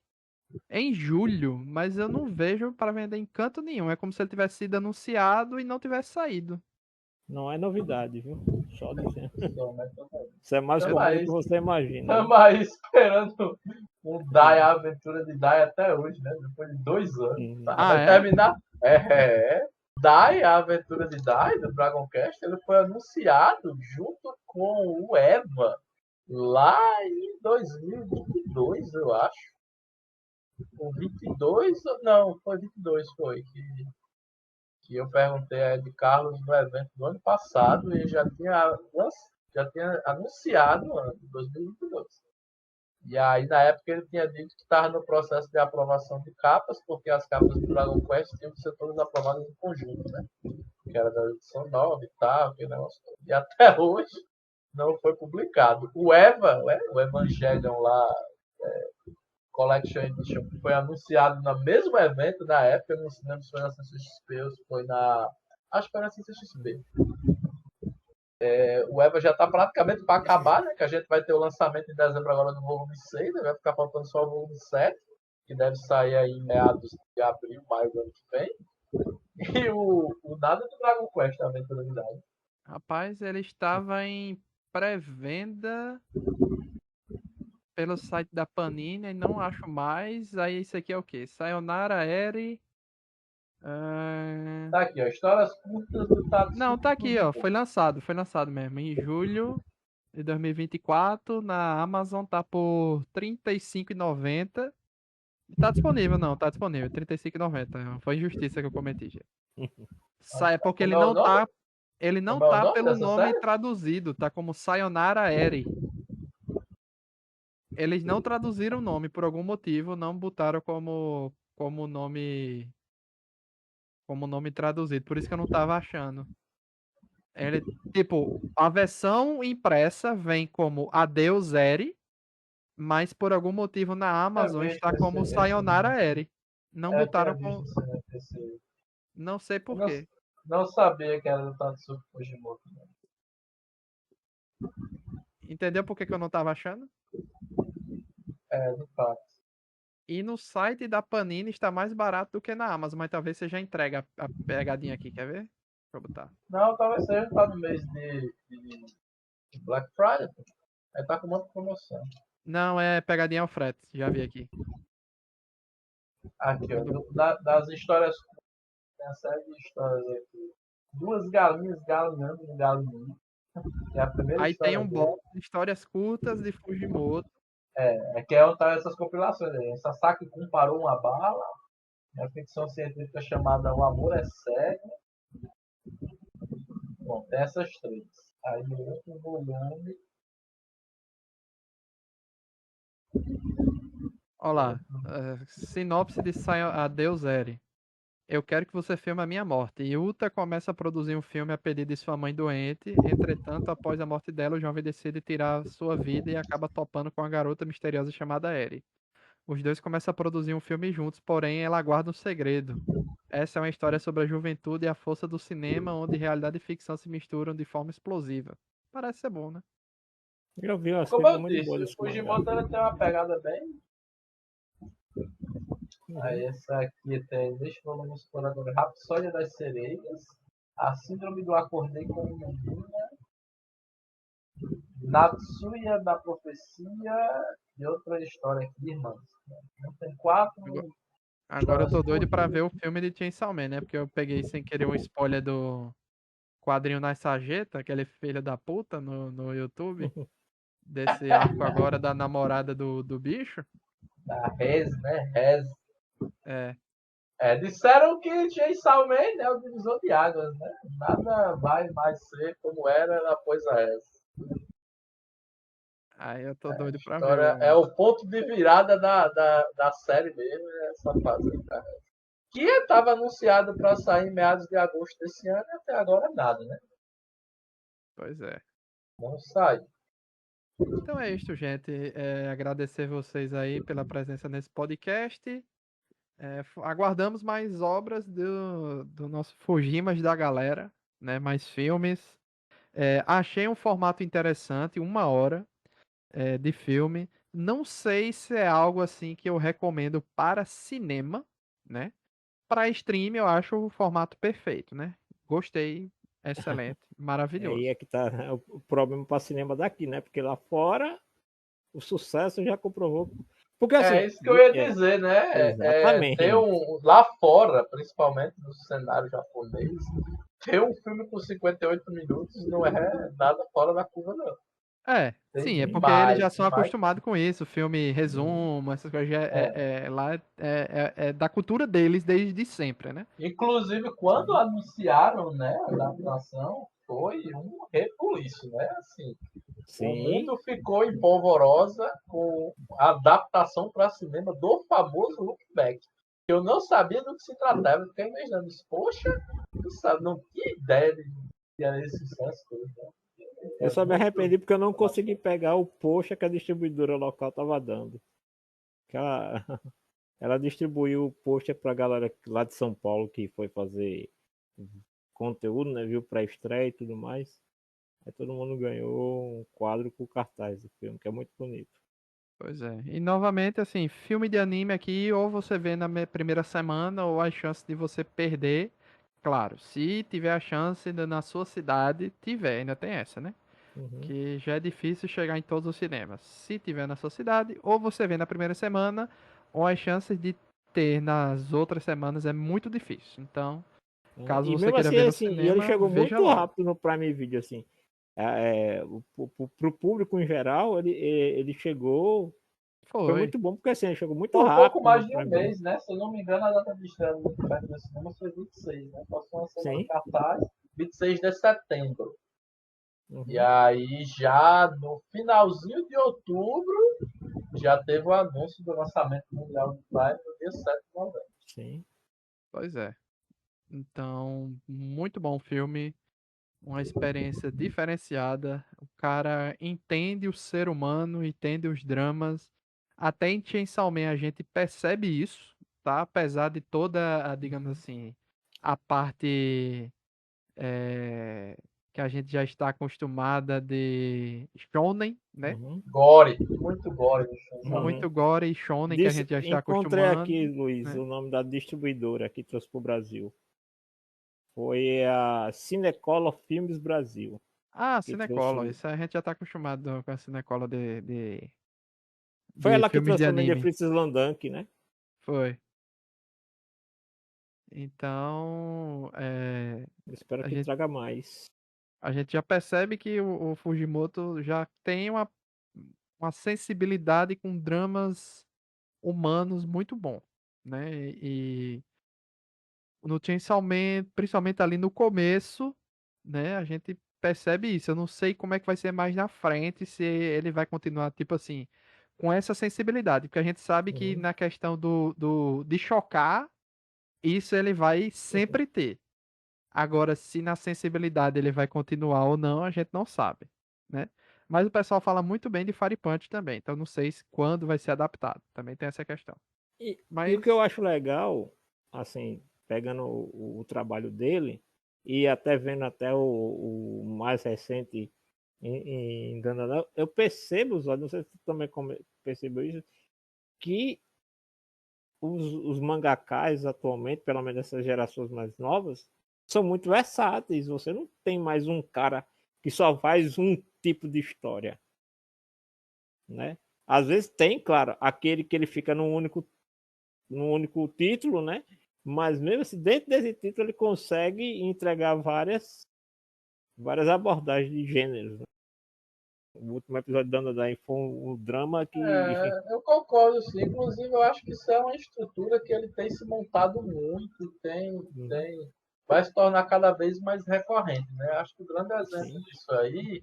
em julho, mas eu não vejo para vender em canto nenhum. É como se ele tivesse sido anunciado e não tivesse saído. Não é novidade, viu? Só dizendo. Só, né? Isso é mais Eu- comum do que Estamos você imagina, Estamos viu? aí esperando o Dai, a aventura de Dai até hoje, né? Depois de 2 anos. Tá, Ah, vai é? terminar. Dai, a aventura de Dai, do Dragon Quest, ele foi anunciado junto com o Eva lá em 2022, eu acho. O 22, não, foi 22, que eu perguntei a Ed Carlos no evento do ano passado e já tinha anunciado o ano de 2022. E aí, na época, ele tinha dito que estava no processo de aprovação de capas, porque as capas do Dragon Quest tinham que ser todas aprovadas em conjunto, né? Que era da edição nova e tal, aquele negócio todo. E até hoje não foi publicado. O Evangelion lá, Collection Edition, que foi anunciado no mesmo evento, na época, eu não se lembro se foi na CCXP ou se foi na... Acho que foi na CCXP. O Eva já está praticamente para acabar, né? Que a gente vai ter o lançamento em dezembro agora do volume 6, né? Vai ficar faltando só o volume 7, que deve sair aí em meados de abril, maio do ano que vem. E o nada do Dragon Quest, a aventura de Dawn. Rapaz, ele estava em pré-venda pelo site da Panini e não acho mais. Aí isso aqui é o quê? Sayonara Eri. Tá aqui, ó. Histórias curtas do Não, Tatsuki tá aqui, ó. Fujimoto. Foi lançado mesmo. Em julho de 2024. Na Amazon tá por R$ 35,90. Tá disponível, não, tá disponível. R$ 35,90. Foi injustiça que eu cometi, gente. É porque Como é o nome? ele não Como é o tá nome pelo dessa nome série? traduzido, tá como Sayonara Eri. Eles não traduziram o nome por algum motivo, não botaram como nome traduzido, por isso que eu não tava achando. Ele, tipo, a versão impressa vem como Adeus Eri, mas por algum motivo na É Amazon visto está como esse Sayonara Eri. Não eu tinha botaram visto com, esse. não sei Eu por quê. não sabia que era do Tatsuki Fujimoto. Né? Entendeu por que que eu não tava achando? De fato. E no site da Panini está mais barato do que na Amazon, mas talvez seja entrega a pegadinha aqui, quer ver? Deixa eu botar. Não, talvez seja tá no mês de Black Friday. Aí tá com uma promoção. Não, é pegadinha ao frete, já vi aqui. Aqui, ó. Quando- Das histórias. Tem uma série de histórias aqui. Duas galinhas galinhando no galinho. É a primeira Aí tem história um dele. box de histórias curtas de Fujimoto. Que é onde tá essas compilações aí. Sasaki Kun parou uma bala. É a ficção científica chamada O Amor é Cego. Bom, tem essas três. Aí o outro volume. Olá, sinopse de Adeus Eri. Eu quero que você filme a minha morte. Yuta começa a produzir um filme a pedido de sua mãe doente. Entretanto, após a morte dela, o jovem decide tirar sua vida e acaba topando com uma garota misteriosa chamada Eri. Os dois começam a produzir um filme juntos, porém ela guarda um segredo. Essa é uma história sobre a juventude e a força do cinema, onde realidade e ficção se misturam de forma explosiva. Parece ser bom, né? Eu vi umas Como críticas eu muito disse, boas o desse mangá. Fujimoto ele tem uma pegada bem. Aí Uhum. essa aqui tem, deixa eu ver explorador, Rapsódia das Sereias, A Síndrome do Acordei com Menina, Natsuya da Profecia e outra história aqui, irmãos. Então, tem quatro Agora agora eu histórias tô por doido pra livro. ver o filme de Chainsaw Man, né? Porque eu peguei sem querer um spoiler do quadrinho na sarjeta, aquele filho da puta no YouTube, desse arco agora da namorada do bicho. Da Rez, né? Rez. É, Disseram que Chainsaw Man é o divisor de águas, né? Nada vai mais ser como era após a Rez. aí eu tô doido pra ver História é o. o ponto de virada da série mesmo, é essa fase aí, cara. Que estava anunciado para sair em meados de agosto desse ano e até agora nada, né? Pois é. Não sai. Então é isso, gente. Agradecer vocês aí pela presença nesse podcast. Aguardamos mais obras do nosso Fugimas da galera, né? Mais filmes. Achei um formato interessante, 1 hora de filme. Não sei se é algo assim que eu recomendo para cinema, né? Para stream eu acho o formato perfeito, né? Gostei, excelente, Aí maravilhoso. é que tá o problema para cinema daqui, né? Porque lá fora o sucesso já comprovou. Porque É assim, isso que eu ia dizer, né? Ter exatamente. lá fora, principalmente no cenário japonês, ter um filme com 58 minutos não é nada fora da curva, não. Tem Sim, é porque eles demais, já são demais. acostumados com isso, filme Uhum. resumo, essas coisas, É. lá é da cultura deles desde sempre, né? Inclusive, quando Sim, anunciaram, né, a adaptação, foi um rebuliço, né? Assim, o sim, mundo ficou em polvorosa com a adaptação para cinema do famoso Look Back. Eu não sabia do que se tratava, eu fiquei imaginando isso. Poxa, não, sabe, não tinha ideia de que era esse sucesso todo, né? eu É só me muito. arrependi porque eu não consegui pegar o post que a distribuidora local tava dando. Que ela, ela distribuiu o pôster pra galera lá de São Paulo que foi fazer conteúdo, né? Viu pra estreia e tudo mais. Aí todo mundo ganhou um quadro com o cartaz do filme, que é muito bonito. Pois é. E novamente, assim, filme de anime aqui, ou você vê na primeira semana, ou a chance de você perder. Claro, se tiver a chance na sua cidade, tiver, ainda tem essa, né? Uhum. Que já é difícil chegar em todos os cinemas. Se tiver na sua cidade, ou você vê na primeira semana, ou as chances de ter nas outras semanas é muito difícil. Então, É, caso e você mesmo queira assim, ver no assim, e ele cinema, chegou veja muito logo. rápido no Prime Video, assim. Pro público em geral, ele chegou. Foi Foi. muito bom, porque assim, ele chegou muito Por pouco rápido no mais de um Prime Video. mês, né? Se eu não me engano, a data de estreia do Look Back no cinema foi 26, né? Passou uma semana em Sim. cartaz, 26 de setembro. E Uhum. aí, já no finalzinho de outubro, já teve o anúncio do lançamento mundial do Prime no dia 7 de novembro. Sim. Pois é. Então, muito bom filme. Uma experiência diferenciada. O cara entende o ser humano, entende os dramas. Até em Chainsaw Man a gente percebe isso, tá? Apesar de toda, digamos Uhum. assim, a parte que a gente já está acostumada de shonen, né? Uhum. Gore, muito gore no chão. Uhum. Muito gore e shonen que a gente já está Encontrei aqui, acostumado, Luiz, né? o nome da distribuidora que trouxe para o Brasil. Foi a Cinecolor Filmes Brasil, Ah, que trouxe Cinecolor. Isso a gente já está acostumado com a Cinecolor Foi de ela que filmes trouxe de também The anime. Fritz Landank, né? Foi. Então, Espero a que gente, traga mais. a gente já percebe que o Fujimoto já tem uma sensibilidade com dramas humanos muito bom, né? E no Chainsaw Man, principalmente ali no começo, né? A gente percebe isso. Eu não sei como é que vai ser mais na frente, se ele vai continuar, tipo assim, com essa sensibilidade, porque a gente sabe que Uhum. na questão de chocar, isso ele vai sempre ter. Agora, se na sensibilidade ele vai continuar ou não, a gente não sabe, né? Mas o pessoal fala muito bem de Fire Punch também, então não sei quando vai ser adaptado. Também tem essa questão. E o que eu Mas, acho legal, assim, pegando o trabalho dele e até vendo até o mais recente em Danadão, eu percebo, Zóio, não sei se tu também percebeu isso, que os mangakás atualmente, pelo menos essas gerações mais novas, são muito versáteis. Você não tem mais um cara que só faz um tipo de história, né? Às vezes tem, claro, aquele que ele fica num único título, né? Mas mesmo assim, dentro desse título ele consegue entregar várias abordagens de gêneros, né? O último episódio da Andai foi um drama que Eu concordo, sim. Inclusive, eu acho que isso é uma estrutura que ele tem se montado muito, vai se tornar cada vez mais recorrente, né? Acho que o grande exemplo sim, disso aí,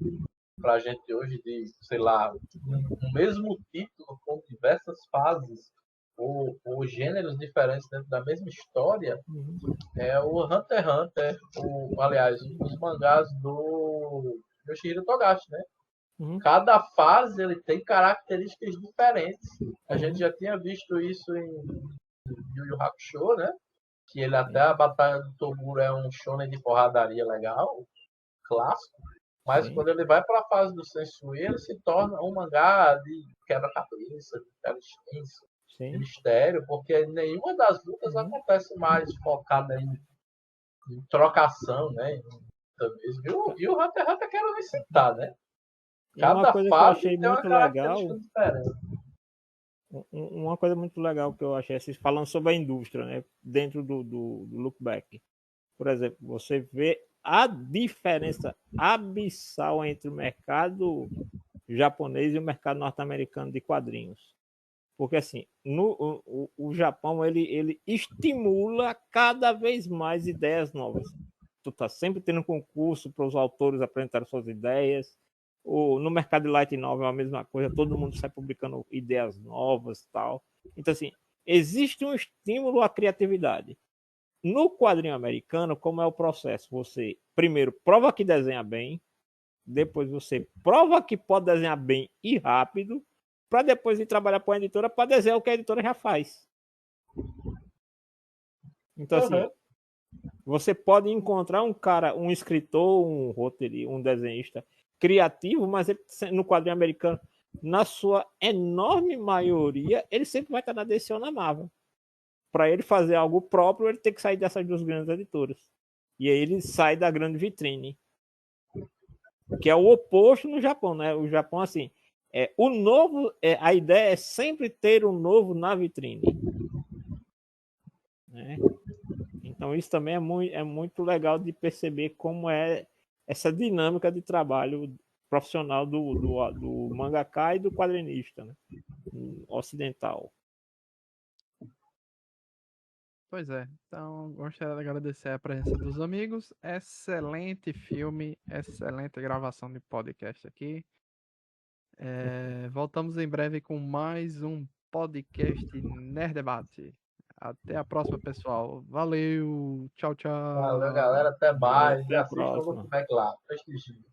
para a gente hoje, de, sei lá, um mesmo título com diversas fases ou gêneros diferentes dentro da mesma história, uhum, é o Hunter x Hunter, aliás, os mangás do Yoshihiro Togashi, né? uhum, Cada fase ele tem características diferentes. A gente uhum, já tinha visto isso em Yu Yu Hakusho, né? Que ele até a sim, Batalha do Toguro é um shonen de porradaria legal, clássico. Mas sim, quando ele vai para a fase do Sensui, ele se torna um mangá de quebra-cabeça, de inteligência, de sim, mistério, porque nenhuma das lutas uhum. acontece mais focada em trocação, né? E o Hunter x Hunter quero nem citar, né? E uma Cada coisa que eu fase achei tem uma muito característica legal, diferente. uma coisa muito legal que eu achei, assim, falando sobre a indústria, né, dentro do Look Back. Por exemplo, você vê a diferença abissal entre o mercado japonês e o mercado norte-americano de quadrinhos. Porque assim, o Japão ele estimula cada vez mais ideias novas. Tu tá sempre tendo concurso para os autores apresentarem suas ideias. No mercado de light novel é a mesma coisa, todo mundo sai publicando ideias novas e tal. Então assim, existe um estímulo à criatividade. No quadrinho americano, como é o processo? Você primeiro prova que desenha bem, depois você prova que pode desenhar bem e rápido, para depois ir trabalhar para a editora para desenhar o que a editora já faz. Então, assim, Uhum. você pode encontrar um cara, um escritor, um roteirista, um desenhista criativo, mas ele, no quadrinho americano, na sua enorme maioria, ele sempre vai estar na DC ou na Marvel. Para ele fazer algo próprio, ele tem que sair dessas duas grandes editoras. E aí ele sai da grande vitrine, que é o oposto no Japão, né? O Japão, assim, o novo, a ideia é sempre ter um novo na vitrine, né? Então isso também é muito legal de perceber como é essa dinâmica de trabalho profissional do mangaka e do quadrinista, né? Ocidental. pois é. Então, gostaria de agradecer a presença dos amigos. Excelente filme, excelente gravação de podcast aqui. Voltamos em breve com mais um podcast Nerd Debate. Até a próxima, pessoal. Valeu, tchau, Valeu, tchau. galera. Até Valeu, mais. E até a assistam o próxima. Lookback lá. Prestigio.